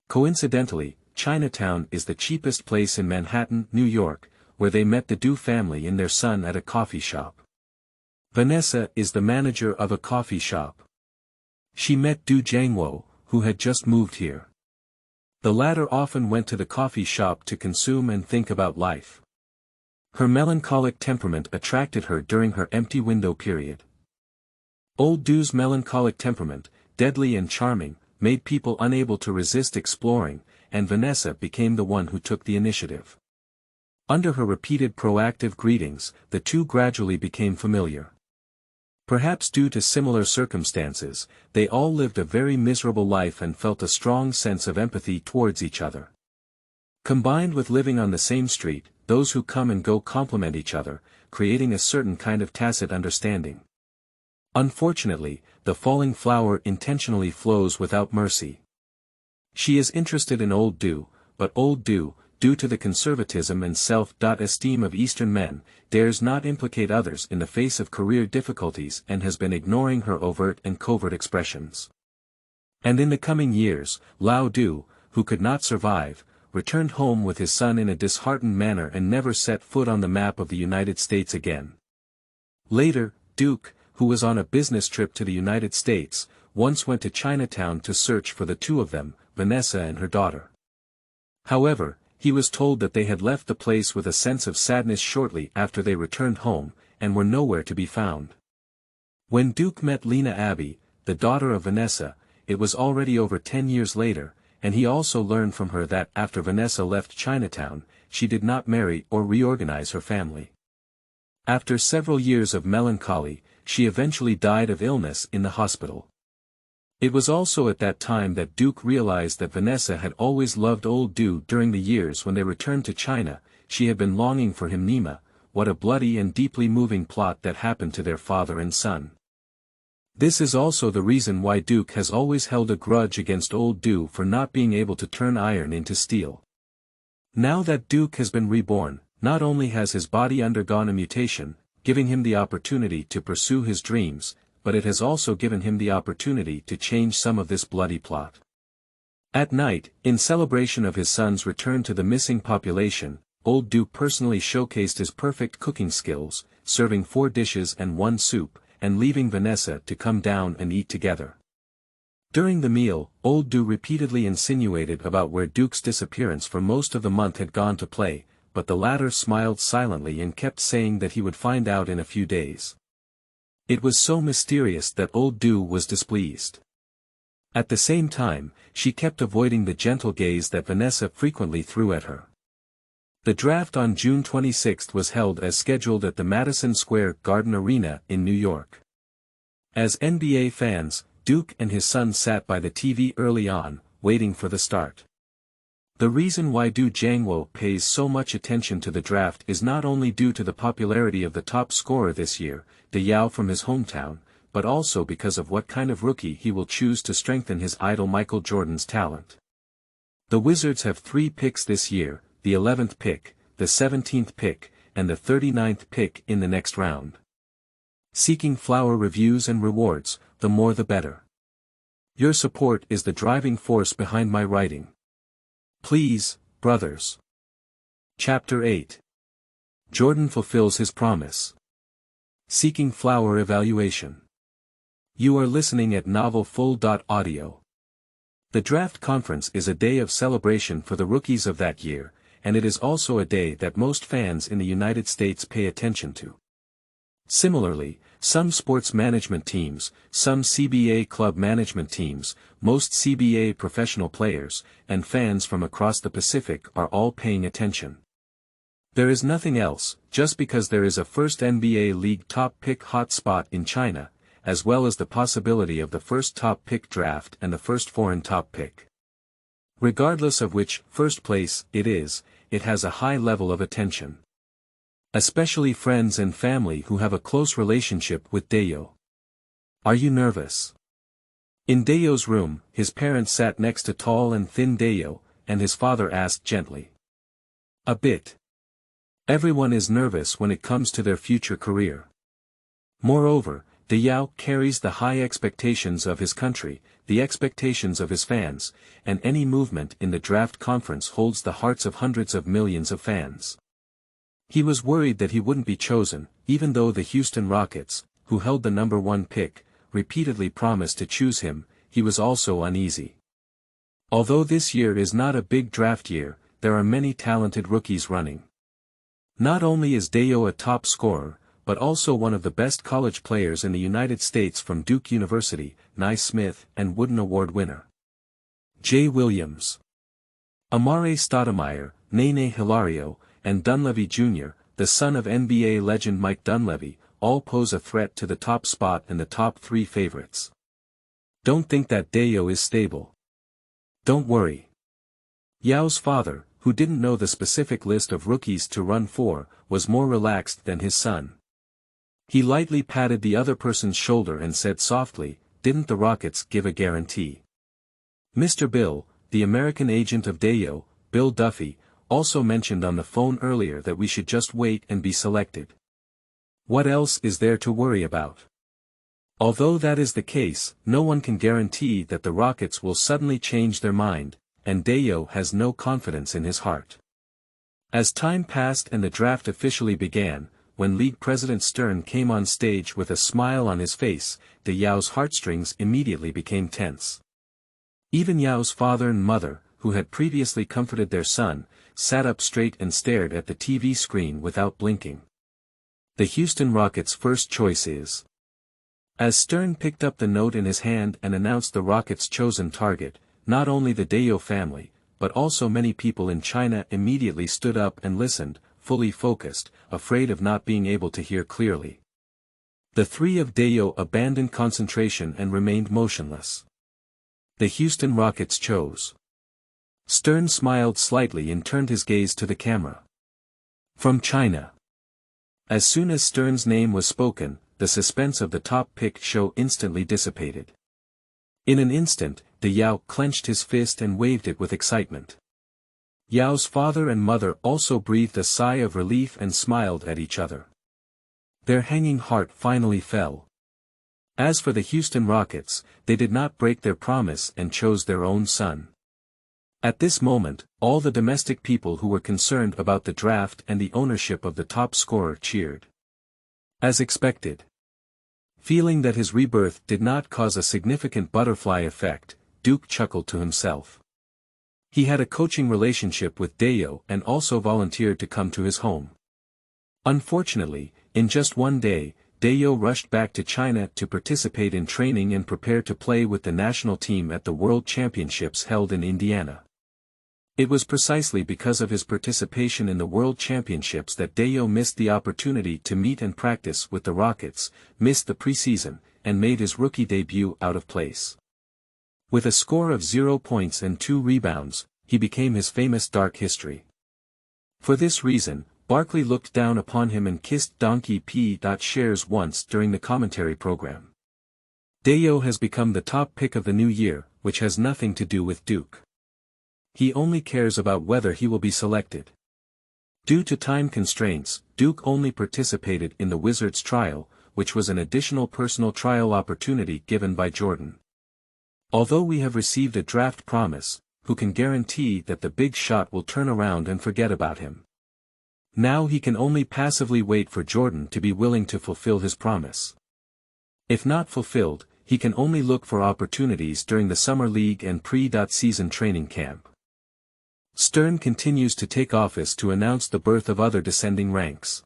Coincidentally, Chinatown is the cheapest place in Manhattan, New York, where they met the Du family and their son at a coffee shop. Vanessa is the manager of a coffee shop. She met Du Jiangwo, who had just moved here. The latter often went to the coffee shop to consume and think about life. Her melancholic temperament attracted her during her empty window period. Old Du's melancholic temperament, deadly and charming, made people unable to resist exploring, and Vanessa became the one who took the initiative. Under her repeated proactive greetings, the two gradually became familiar. Perhaps due to similar circumstances, they all lived a very miserable life and felt a strong sense of empathy towards each other. Combined with living on the same street, those who come and go complement each other, creating a certain kind of tacit understanding. Unfortunately, the falling flower intentionally flows without mercy. She is interested in old Du, but old Du, due to the conservatism and self-esteem of Eastern men, dares not implicate others in the face of career difficulties and has been ignoring her overt and covert expressions. And in the coming years, Lao Du, who could not survive, returned home with his son in a disheartened manner and never set foot on the map of the United States again. Later, Duke, who was on a business trip to the United States, once went to Chinatown to search for the two of them, Vanessa and her daughter. However, he was told that they had left the place with a sense of sadness shortly after they returned home, and were nowhere to be found. When Duke met Lena Abbey, the daughter of Vanessa, it was already over 10 years later, and he also learned from her that after Vanessa left Chinatown, she did not marry or reorganize her family. After several years of melancholy, she eventually died of illness in the hospital. It was also at that time that Duke realized that Vanessa had always loved old Du. During the years when they returned to China, she had been longing for him. Nima, what a bloody and deeply moving plot that happened to their father and son. This is also the reason why Duke has always held a grudge against old Du for not being able to turn iron into steel. Now that Duke has been reborn, not only has his body undergone a mutation, giving him the opportunity to pursue his dreams, but it has also given him the opportunity to change some of this bloody plot. At night, in celebration of his son's return to the missing population, old Duke personally showcased his perfect cooking skills, serving 4 dishes and 1 soup, and leaving Vanessa to come down and eat together. During the meal, old Du repeatedly insinuated about where Duke's disappearance for most of the month had gone to play, but the latter smiled silently and kept saying that he would find out in a few days. It was so mysterious that old Du was displeased. At the same time, she kept avoiding the gentle gaze that Vanessa frequently threw at her. The draft on June 26 was held as scheduled at the Madison Square Garden Arena in New York. As NBA fans, Duke and his son sat by the TV early on, waiting for the start. The reason why Du Jiangwo pays so much attention to the draft is not only due to the popularity of the top scorer this year, De Yao from his hometown, but also because of what kind of rookie he will choose to strengthen his idol Michael Jordan's talent. The Wizards have 3 picks this year, the 11th pick, the 17th pick, and the 39th pick in the next round. Seeking flower reviews and rewards, the more the better. Your support is the driving force behind my writing. Please, brothers. Chapter 8. Jordan fulfills his promise. Seeking flower evaluation. You are listening at novelfull.audio. The draft conference is a day of celebration for the rookies of that year, and it is also a day that most fans in the United States pay attention to. Similarly, some sports management teams, some CBA club management teams, most CBA professional players, and fans from across the Pacific are all paying attention. There is nothing else, just because there is a first NBA league top pick hot spot in China, as well as the possibility of the first top pick draft and the first foreign top pick. Regardless of which first place it is, it has a high level of attention. Especially friends and family who have a close relationship with Dayo. Are you nervous? In Dayo's room, his parents sat next to tall and thin Dayo, and his father asked gently. A bit. Everyone is nervous when it comes to their future career. Moreover, Dayo carries the high expectations of his country, the expectations of his fans, and any movement in the draft conference holds the hearts of hundreds of millions of fans. He was worried that he wouldn't be chosen, even though the Houston Rockets, who held the number 1 pick, repeatedly promised to choose him. He was also uneasy. Although this year is not a big draft year, there are many talented rookies running. Not only is Dayo a top scorer, but also one of the best college players in the United States from Duke University, Naismith and Wooden Award winner Jay Williams, Amare Stoudemire, Nene Hilario, and Dunleavy Jr., the son of NBA legend Mike Dunleavy, all pose a threat to the top spot in the top 3 favorites. Don't think that Dayo is stable. Don't worry. Yao's father, who didn't know the specific list of rookies to run for, was more relaxed than his son. He lightly patted the other person's shoulder and said softly, "Didn't the Rockets give a guarantee?" Mr. Bill, the American agent of Dayo, Bill Duffy, also mentioned on the phone earlier that we should just wait and be selected. What else is there to worry about? Although that is the case, no one can guarantee that the Rockets will suddenly change their mind, and Dayo has no confidence in his heart. As time passed and the draft officially began, when League President Stern came on stage with a smile on his face, Dayo's heartstrings immediately became tense. Even Yao's father and mother, who had previously comforted their son, sat up straight and stared at the TV screen without blinking. The Houston Rockets' first choice is As Stern picked up the note in his hand and announced the Rockets' chosen target, not only the Dayo family, but also many people in China immediately stood up and listened, fully focused, afraid of not being able to hear clearly. The three of Dayo abandoned concentration and remained motionless. The Houston Rockets chose. Stern smiled slightly and turned his gaze to the camera. From China. As soon as Stern's name was spoken, the suspense of the top pick show instantly dissipated. In an instant, the Yao clenched his fist and waved it with excitement. Yao's father and mother also breathed a sigh of relief and smiled at each other. Their hanging heart finally fell. As for the Houston Rockets, they did not break their promise and chose their own son. At this moment, all the domestic people who were concerned about the draft and the ownership of the top scorer cheered. As expected. Feeling that his rebirth did not cause a significant butterfly effect, Duke chuckled to himself. He had a coaching relationship with Dayo and also volunteered to come to his home. Unfortunately, in just one day, Dayo rushed back to China to participate in training and prepare to play with the national team at the World Championships held in Indiana. It was precisely because of his participation in the World Championships that Dayo missed the opportunity to meet and practice with the Rockets, missed the preseason, and made his rookie debut out of place. With a score of 0 points and 2 rebounds, he became his famous dark history. For this reason, Barkley looked down upon him and kissed Donkey P. Shares once during the commentary program. Dayo has become the top pick of the new year, which has nothing to do with Duke. He only cares about whether he will be selected. Due to time constraints, Duke only participated in the Wizards trial, which was an additional personal trial opportunity given by Jordan. Although we have received a draft promise, who can guarantee that the big shot will turn around and forget about him? Now he can only passively wait for Jordan to be willing to fulfill his promise. If not fulfilled, he can only look for opportunities during the summer league and pre-season training camp. Stern continues to take office to announce the birth of other descending ranks.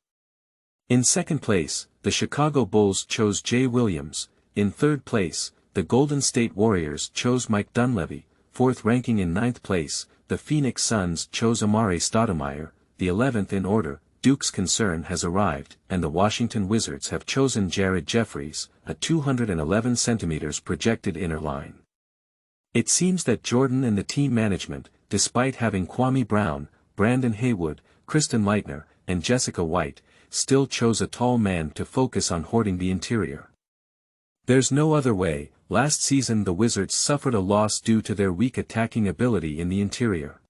In second place, the Chicago Bulls chose Jay Williams. In third place, the Golden State Warriors chose Mike Dunleavy. Fourth ranking in ninth place, the Phoenix Suns chose Amare Stoudemire. The 11th in order, Duke's concern has arrived, and the Washington Wizards have chosen Jared Jeffries, a 211 cm projected inner line. It seems that Jordan and the team management, despite having Kwame Brown, Brandon Haywood, Kristen Leitner, and Jessica White, still chose a tall man to focus on hoarding the interior. There's no other way. Last season the Wizards suffered a loss due to their weak attacking ability in the interior.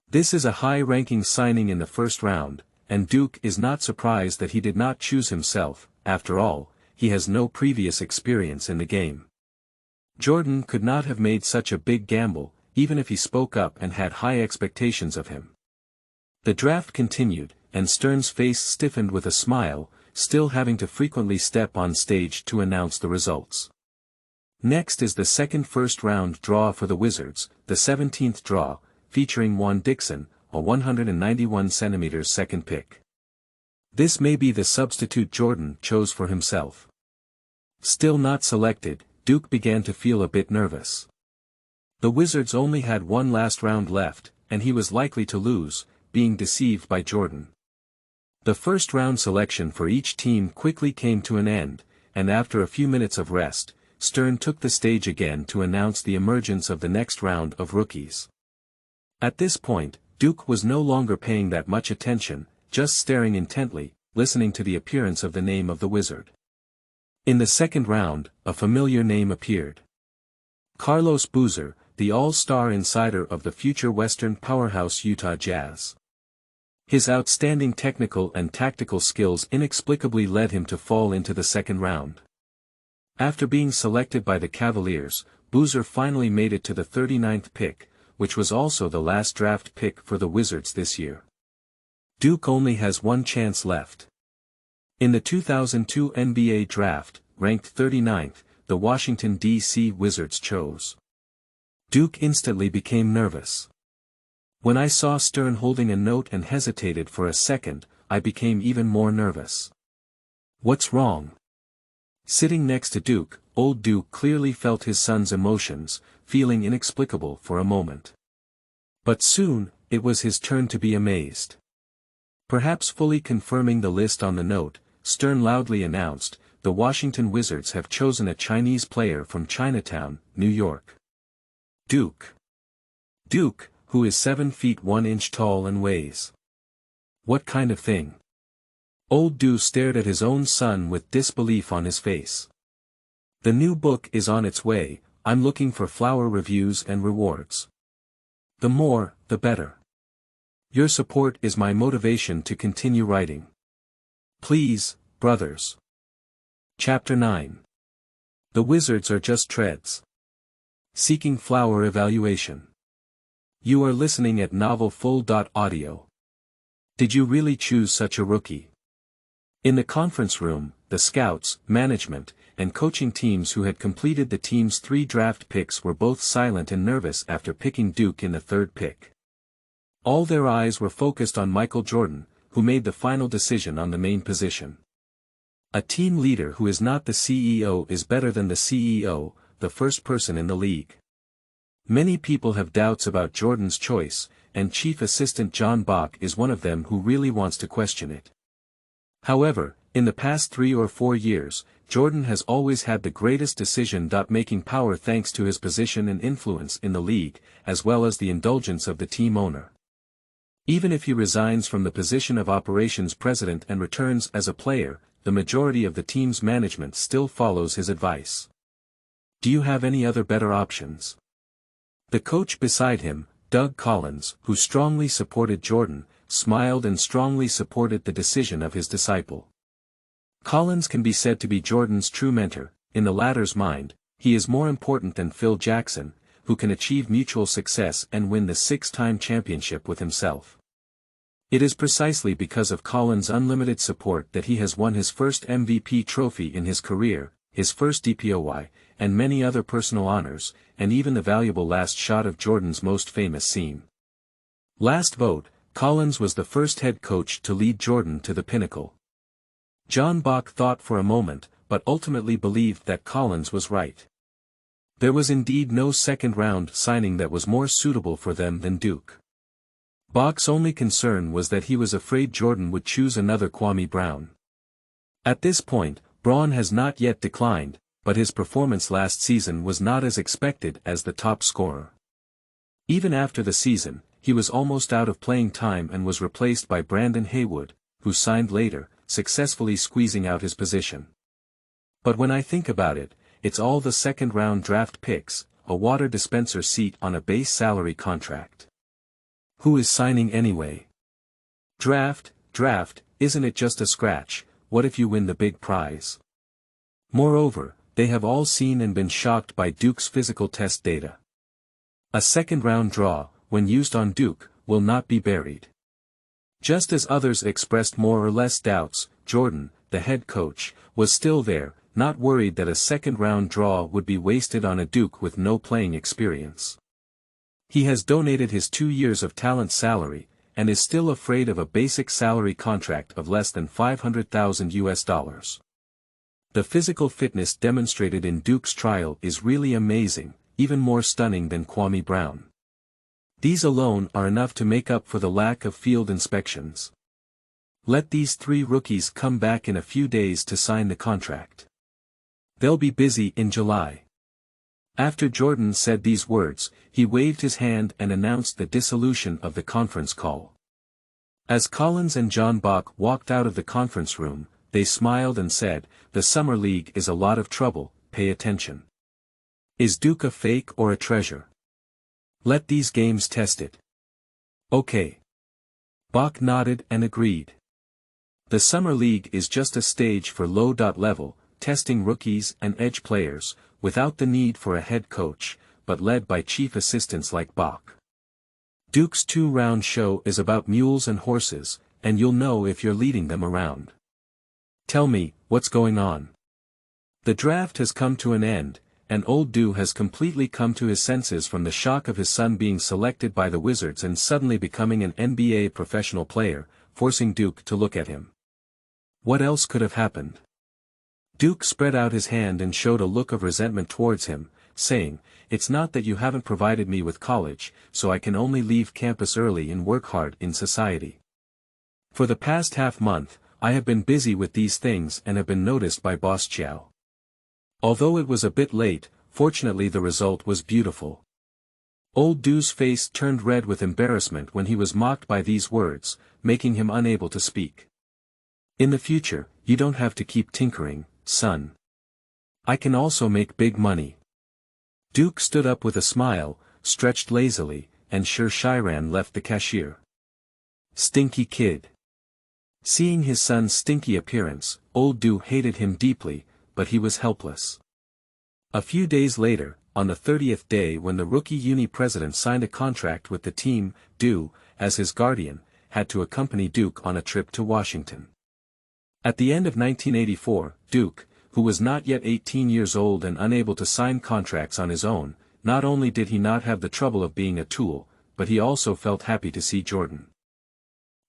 This is a high-ranking signing in the first round, and Duke is not surprised that he did not choose himself. After all, he has no previous experience in the game. Jordan could not have made such a big gamble, even if he spoke up and had high expectations of him. The draft continued, and Stern's face stiffened with a smile, still having to frequently step on stage to announce the results. Next is the second first-round draw for the Wizards, the 17th draw, featuring Juan Dixon, a 191 cm second pick. This may be the substitute Jordan chose for himself. Still not selected, Duke began to feel a bit nervous. The Wizards only had one last round left, and he was likely to lose, being deceived by Jordan. The first round selection for each team quickly came to an end, and after a few minutes of rest, Stern took the stage again to announce the emergence of the next round of rookies. At this point, Duke was no longer paying that much attention, just staring intently, listening to the appearance of the name of the Wizard. In the second round, a familiar name appeared. Carlos Boozer, the all-star insider of the future Western powerhouse Utah Jazz. His outstanding technical and tactical skills inexplicably led him to fall into the second round. After being selected by the Cavaliers, Boozer finally made it to the 39th pick, which was also the last draft pick for the Wizards this year. Duke only has one chance left. In the 2002 NBA draft, ranked 39th, the Washington, D.C. Wizards chose. Duke instantly became nervous. When I saw Stern holding a note and hesitated for a second, I became even more nervous. What's wrong? Sitting next to Duke, old Duke clearly felt his son's emotions, feeling inexplicable for a moment. But soon, it was his turn to be amazed. Perhaps fully confirming the list on the note, Stern loudly announced, "The Washington Wizards have chosen a Chinese player from Chinatown, New York. Duke. Duke, who is 7 feet 1 inch tall and weighs. What kind of thing?" Old Duke stared at his own son with disbelief on his face. "The new book is on its way, I'm looking for flower reviews and rewards. The more, the better. Your support is my motivation to continue writing. Please, brothers." Chapter 9. The Wizards are just treads. Seeking flower evaluation. You are listening at novelfull.audio. Did you really choose such a rookie? In the conference room, the scouts, management, and coaching teams who had completed the team's 3 draft picks were both silent and nervous after picking Duke in the 3rd pick. All their eyes were focused on Michael Jordan, who made the final decision on the main position. A team leader who is not the CEO is better than the CEO, the first person in the league. Many people have doubts about Jordan's choice, and Chief Assistant John Bach is one of them who really wants to question it. However, in the past 3 or 4 years, Jordan has always had the greatest decision-making power thanks to his position and influence in the league, as well as the indulgence of the team owner. Even if he resigns from the position of operations president and returns as a player, the majority of the team's management still follows his advice. Do you have any other better options? The coach beside him, Doug Collins, who strongly supported Jordan, smiled and strongly supported the decision of his disciple. Collins can be said to be Jordan's true mentor. In the latter's mind, he is more important than Phil Jackson, who can achieve mutual success and win the 6-time championship with himself. It is precisely because of Collins' unlimited support that he has won his first MVP trophy in his career, his first DPOY, and many other personal honors, and even the valuable last shot of Jordan's most famous scene. Last vote, Collins was the first head coach to lead Jordan to the pinnacle. John Bach thought for a moment, but ultimately believed that Collins was right. There was indeed no second-round signing that was more suitable for them than Duke. Bach's only concern was that he was afraid Jordan would choose another Kwame Brown. At this point, Braun has not yet declined, but his performance last season was not as expected as the top scorer. Even after the season, he was almost out of playing time and was replaced by Brandon Haywood, who signed later, successfully squeezing out his position. But when I think about it, it's all the second-round draft picks, a water dispenser seat on a base salary contract. Who is signing anyway? Draft, isn't it just a scratch? What if you win the big prize? Moreover, they have all seen and been shocked by Duke's physical test data. A second-round draw, when used on Duke, will not be buried. Just as others expressed more or less doubts, Jordan, the head coach, was still there, not worried that a second-round draw would be wasted on a Duke with no playing experience. He has donated his 2 years of talent salary, and is still afraid of a basic salary contract of less than $500,000. The physical fitness demonstrated in Duke's trial is really amazing, even more stunning than Kwame Brown. These alone are enough to make up for the lack of field inspections. Let these 3 rookies come back in a few days to sign the contract. They'll be busy in July. After Jordan said these words, he waved his hand and announced the dissolution of the conference call. As Collins and John Bach walked out of the conference room, they smiled and said, "The Summer League is a lot of trouble, pay attention. Is Duke a fake or a treasure? Let these games test it." Okay. Bach nodded and agreed. The Summer League is just a stage for low-level, testing rookies and edge players, without the need for a head coach, but led by chief assistants like Bach. Duke's 2-round show is about mules and horses, and you'll know if you're leading them around. Tell me, what's going on? The draft has come to an end, and old Duke has completely come to his senses from the shock of his son being selected by the Wizards and suddenly becoming an NBA professional player, forcing Duke to look at him. What else could have happened? Duke spread out his hand and showed a look of resentment towards him, saying, "It's not that you haven't provided me with college, so I can only leave campus early and work hard in society. For the past half-month, I have been busy with these things and have been noticed by Boss Chow." Although it was a bit late, fortunately the result was beautiful. Old Du's face turned red with embarrassment when he was mocked by these words, making him unable to speak. "In the future, you don't have to keep tinkering, son. I can also make big money." Duke stood up with a smile, stretched lazily, and Sir Shiran left the cashier. Stinky kid. Seeing his son's stinky appearance, old Du hated him deeply, but he was helpless. A few days later, on the 30th day when the rookie uni president signed a contract with the team, Du, as his guardian, had to accompany Duke on a trip to Washington. At the end of 1984, Duke, who was not yet 18 years old and unable to sign contracts on his own, not only did he not have the trouble of being a tool, but he also felt happy to see Jordan.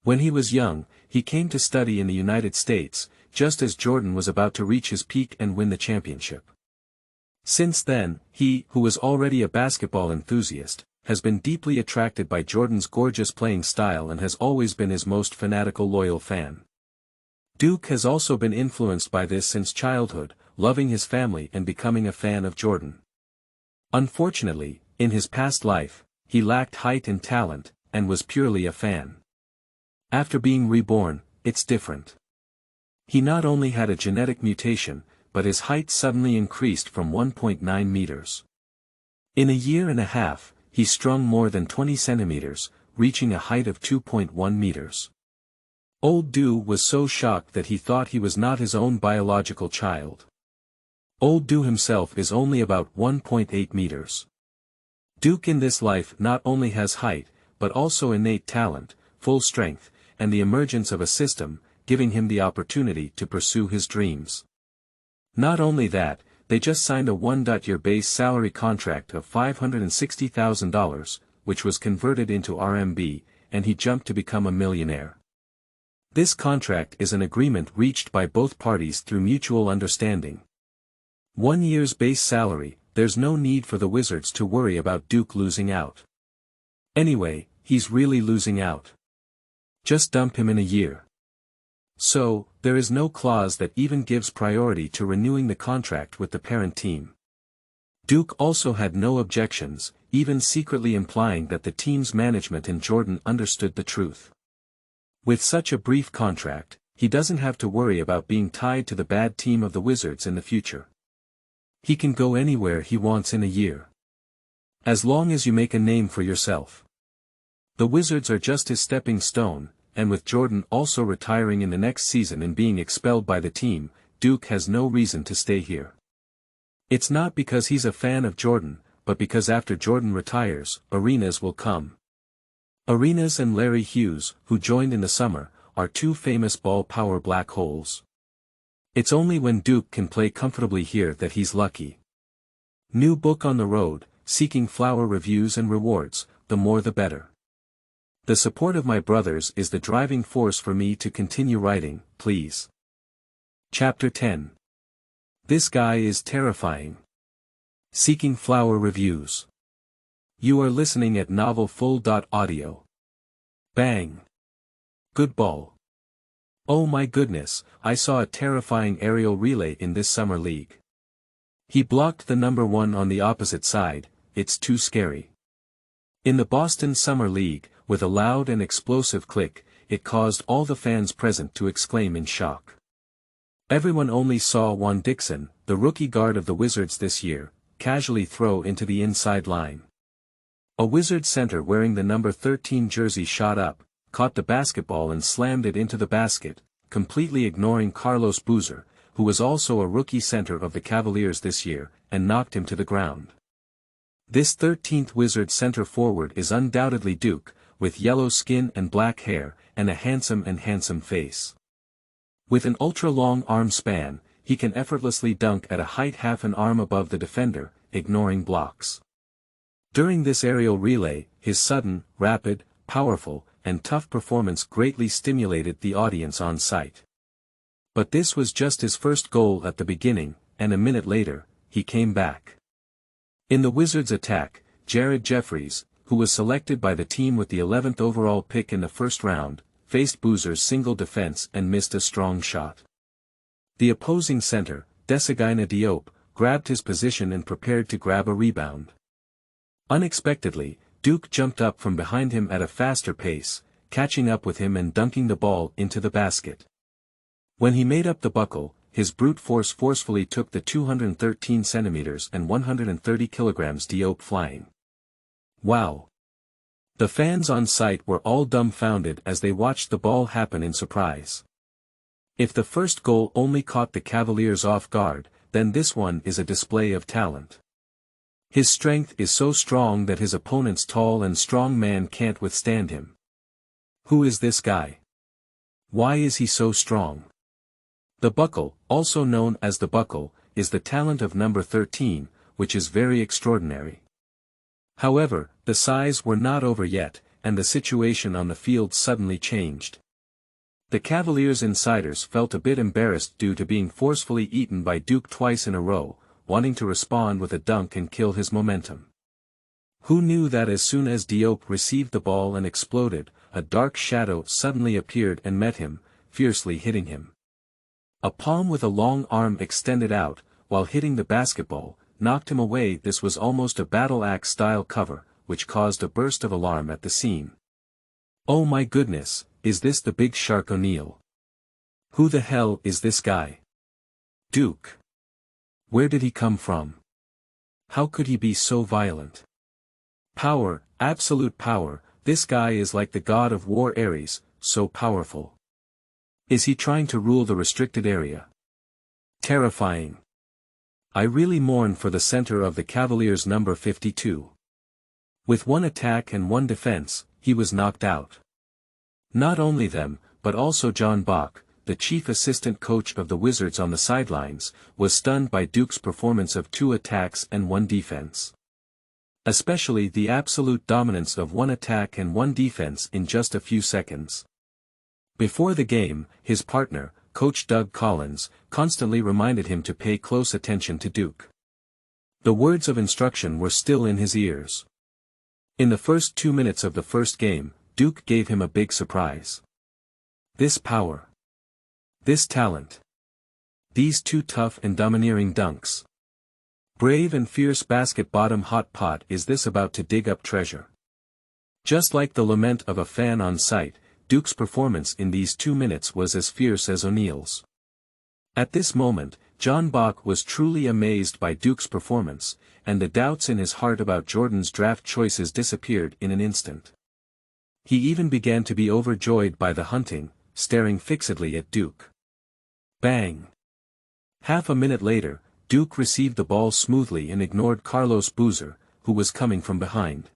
When he was young, he came to study in the United States, just as Jordan was about to reach his peak and win the championship. Since then, he, who was already a basketball enthusiast, has been deeply attracted by Jordan's gorgeous playing style and has always been his most fanatical loyal fan. Duke has also been influenced by this since childhood, loving his family and becoming a fan of Jordan. Unfortunately, in his past life, he lacked height and talent, and was purely a fan. After being reborn, it's different. He not only had a genetic mutation, but his height suddenly increased from 1.9 meters. In a year and a half, he strung more than 20 centimeters, reaching a height of 2.1 meters. Old Du was so shocked that he thought he was not his own biological child. Old Du himself is only about 1.8 meters. Duke in this life not only has height, but also innate talent, full strength, and the emergence of a system, giving him the opportunity to pursue his dreams. Not only that, they just signed a one-year base salary contract of $560,000, which was converted into RMB, and he jumped to become a millionaire. This contract is an agreement reached by both parties through mutual understanding. 1 year's base salary, there's no need for the Wizards to worry about Duke losing out. Anyway, he's really losing out. Just dump him in a year. So, there is no clause that even gives priority to renewing the contract with the parent team. Duke also had no objections, even secretly implying that the team's management and Jordan understood the truth. With such a brief contract, he doesn't have to worry about being tied to the bad team of the Wizards in the future. He can go anywhere he wants in a year. As long as you make a name for yourself. The Wizards are just his stepping stone, and with Jordan also retiring in the next season and being expelled by the team, Duke has no reason to stay here. It's not because he's a fan of Jordan, but because after Jordan retires, Arenas will come. Arenas and Larry Hughes, who joined in the summer, are two famous ball power black holes. It's only when Duke can play comfortably here that he's lucky. New book on the road, seeking flower reviews and rewards, the more the better. The support of my brothers is the driving force for me to continue writing, please. Chapter 10. This guy is terrifying. Seeking flower reviews. You are listening at novelfull.audio. Bang. Good ball. Oh my goodness, I saw a terrifying aerial relay in this summer league. He blocked the number one on the opposite side, it's too scary. In the Boston Summer League, with a loud and explosive click, it caused all the fans present to exclaim in shock. Everyone only saw Juan Dixon, the rookie guard of the Wizards this year, casually throw into the inside line. A Wizard center wearing the number 13 jersey shot up, caught the basketball and slammed it into the basket, completely ignoring Carlos Boozer, who was also a rookie center of the Cavaliers this year, and knocked him to the ground. This 13th Wizard center forward is undoubtedly Duke, with yellow skin and black hair, and a handsome face. With an ultra-long arm span, he can effortlessly dunk at a height half an arm above the defender, ignoring blocks. During this aerial relay, his sudden, rapid, powerful, and tough performance greatly stimulated the audience on site. But this was just his first goal at the beginning, and a minute later, he came back. In the Wizards' attack, Jared Jeffries, who was selected by the team with the 11th overall pick in the first round, faced Boozer's single defense and missed a strong shot. The opposing center, Desagaina Diop, grabbed his position and prepared to grab a rebound. Unexpectedly, Duke jumped up from behind him at a faster pace, catching up with him and dunking the ball into the basket. When he made up the buckle, his brute force forcefully took the 213 centimeters and 130 kilograms Diop flying. Wow! The fans on site were all dumbfounded as they watched the ball happen in surprise. If the first goal only caught the Cavaliers off guard, then this one is a display of talent. His strength is so strong that his opponent's tall and strong man can't withstand him. Who is this guy? Why is he so strong? The buckle, also known as the buckle, is the talent of number 13, which is very extraordinary. However, the sighs were not over yet, and the situation on the field suddenly changed. The Cavaliers insiders felt a bit embarrassed due to being forcefully eaten by Duke twice in a row, wanting to respond with a dunk and kill his momentum. Who knew that as soon as Diop received the ball and exploded, a dark shadow suddenly appeared and met him, fiercely hitting him. A palm with a long arm extended out, while hitting the basketball, knocked him away. This was almost a battle axe style cover, which caused a burst of alarm at the scene. Oh my goodness, is this the big shark O'Neill? Who the hell is this guy? Duke. Where did he come from? How could he be so violent? Power, absolute power, this guy is like the god of war Ares, so powerful. Is he trying to rule the restricted area? Terrifying. I really mourn for the center of the Cavaliers number 52. With one attack and one defense, he was knocked out. Not only them, but also John Bach, the chief assistant coach of the Wizards on the sidelines, was stunned by Duke's performance of 2 attacks and 1 defense. Especially the absolute dominance of 1 attack and 1 defense in just a few seconds. Before the game, his partner, Coach Doug Collins, constantly reminded him to pay close attention to Duke. The words of instruction were still in his ears. In the first 2 minutes of the first game, Duke gave him a big surprise. This power. This talent. These 2 tough and domineering dunks. Brave and fierce basket bottom hot pot. Is this about to dig up treasure? Just like the lament of a fan on site, Duke's performance in these 2 minutes was as fierce as O'Neill's. At this moment, John Bach was truly amazed by Duke's performance, and the doubts in his heart about Jordan's draft choices disappeared in an instant. He even began to be overjoyed by the hunting, staring fixedly at Duke. Bang! Half a minute later, Duke received the ball smoothly and ignored Carlos Boozer, who was coming from behind.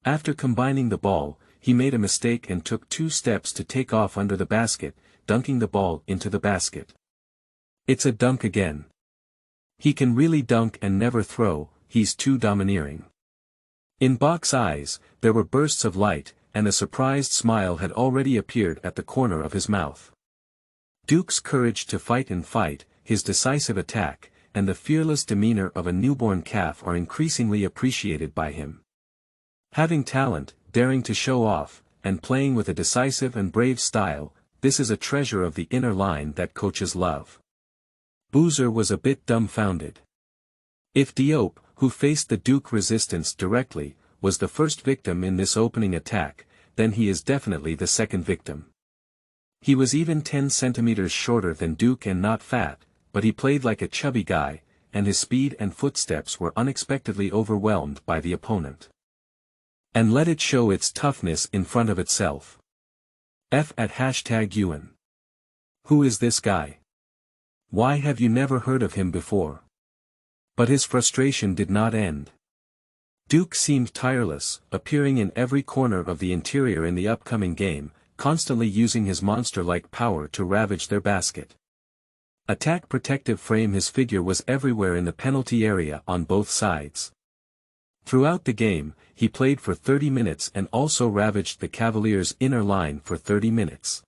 After combining the ball, he made a mistake and took 2 steps to take off under the basket, dunking the ball into the basket. It's a dunk again. He can really dunk and never throw, he's too domineering. In Bach's eyes, there were bursts of light, and a surprised smile had already appeared at the corner of his mouth. Duke's courage to fight and fight, his decisive attack, and the fearless demeanor of a newborn calf are increasingly appreciated by him. Having talent, daring to show off, and playing with a decisive and brave style, this is a treasure of the inner line that coaches love. Boozer was a bit dumbfounded. If Diop, who faced the Duke resistance directly, was the first victim in this opening attack, then he is definitely the second victim. He was even 10 centimeters shorter than Duke and not fat, but he played like a chubby guy, and his speed and footsteps were unexpectedly overwhelmed by the opponent. And let it show its toughness in front of itself. F at #UN. Who is this guy? Why have you never heard of him before? But his frustration did not end. Duke seemed tireless, appearing in every corner of the interior in the upcoming game, constantly using his monster-like power to ravage their basket. Attack protective frame. His figure was everywhere in the penalty area on both sides. Throughout the game, he played for 30 minutes and also ravaged the Cavaliers' inner line for 30 minutes.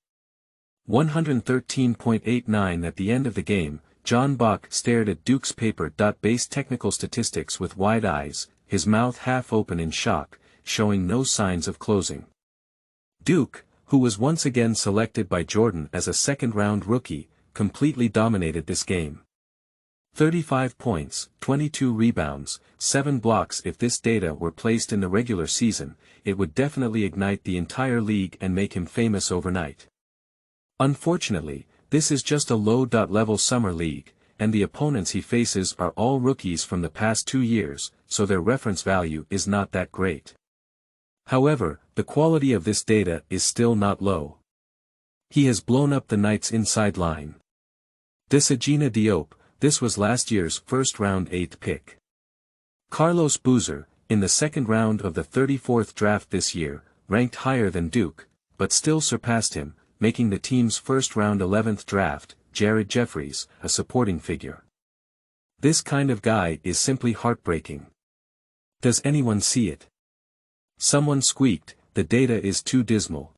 113.89 At the end of the game, John Bach stared at Duke's paper-based technical statistics with wide eyes, his mouth half open in shock, showing no signs of closing. Duke, who was once again selected by Jordan as a second-round rookie, completely dominated this game. 35 points, 22 rebounds, 7 blocks. If this data were placed in the regular season, it would definitely ignite the entire league and make him famous overnight. Unfortunately, this is just a low-level summer league, and the opponents he faces are all rookies from the past 2 years, so their reference value is not that great. However, the quality of this data is still not low. He has blown up the Knights' inside line. Desagina Diop, this was last year's first-round 8th pick. Carlos Boozer, in the second round of the 34th draft this year, ranked higher than Duke, but still surpassed him, making the team's first-round 11th draft. Jared Jeffries, a supporting figure. This kind of guy is simply heartbreaking. Does anyone see it? Someone squeaked, the data is too dismal.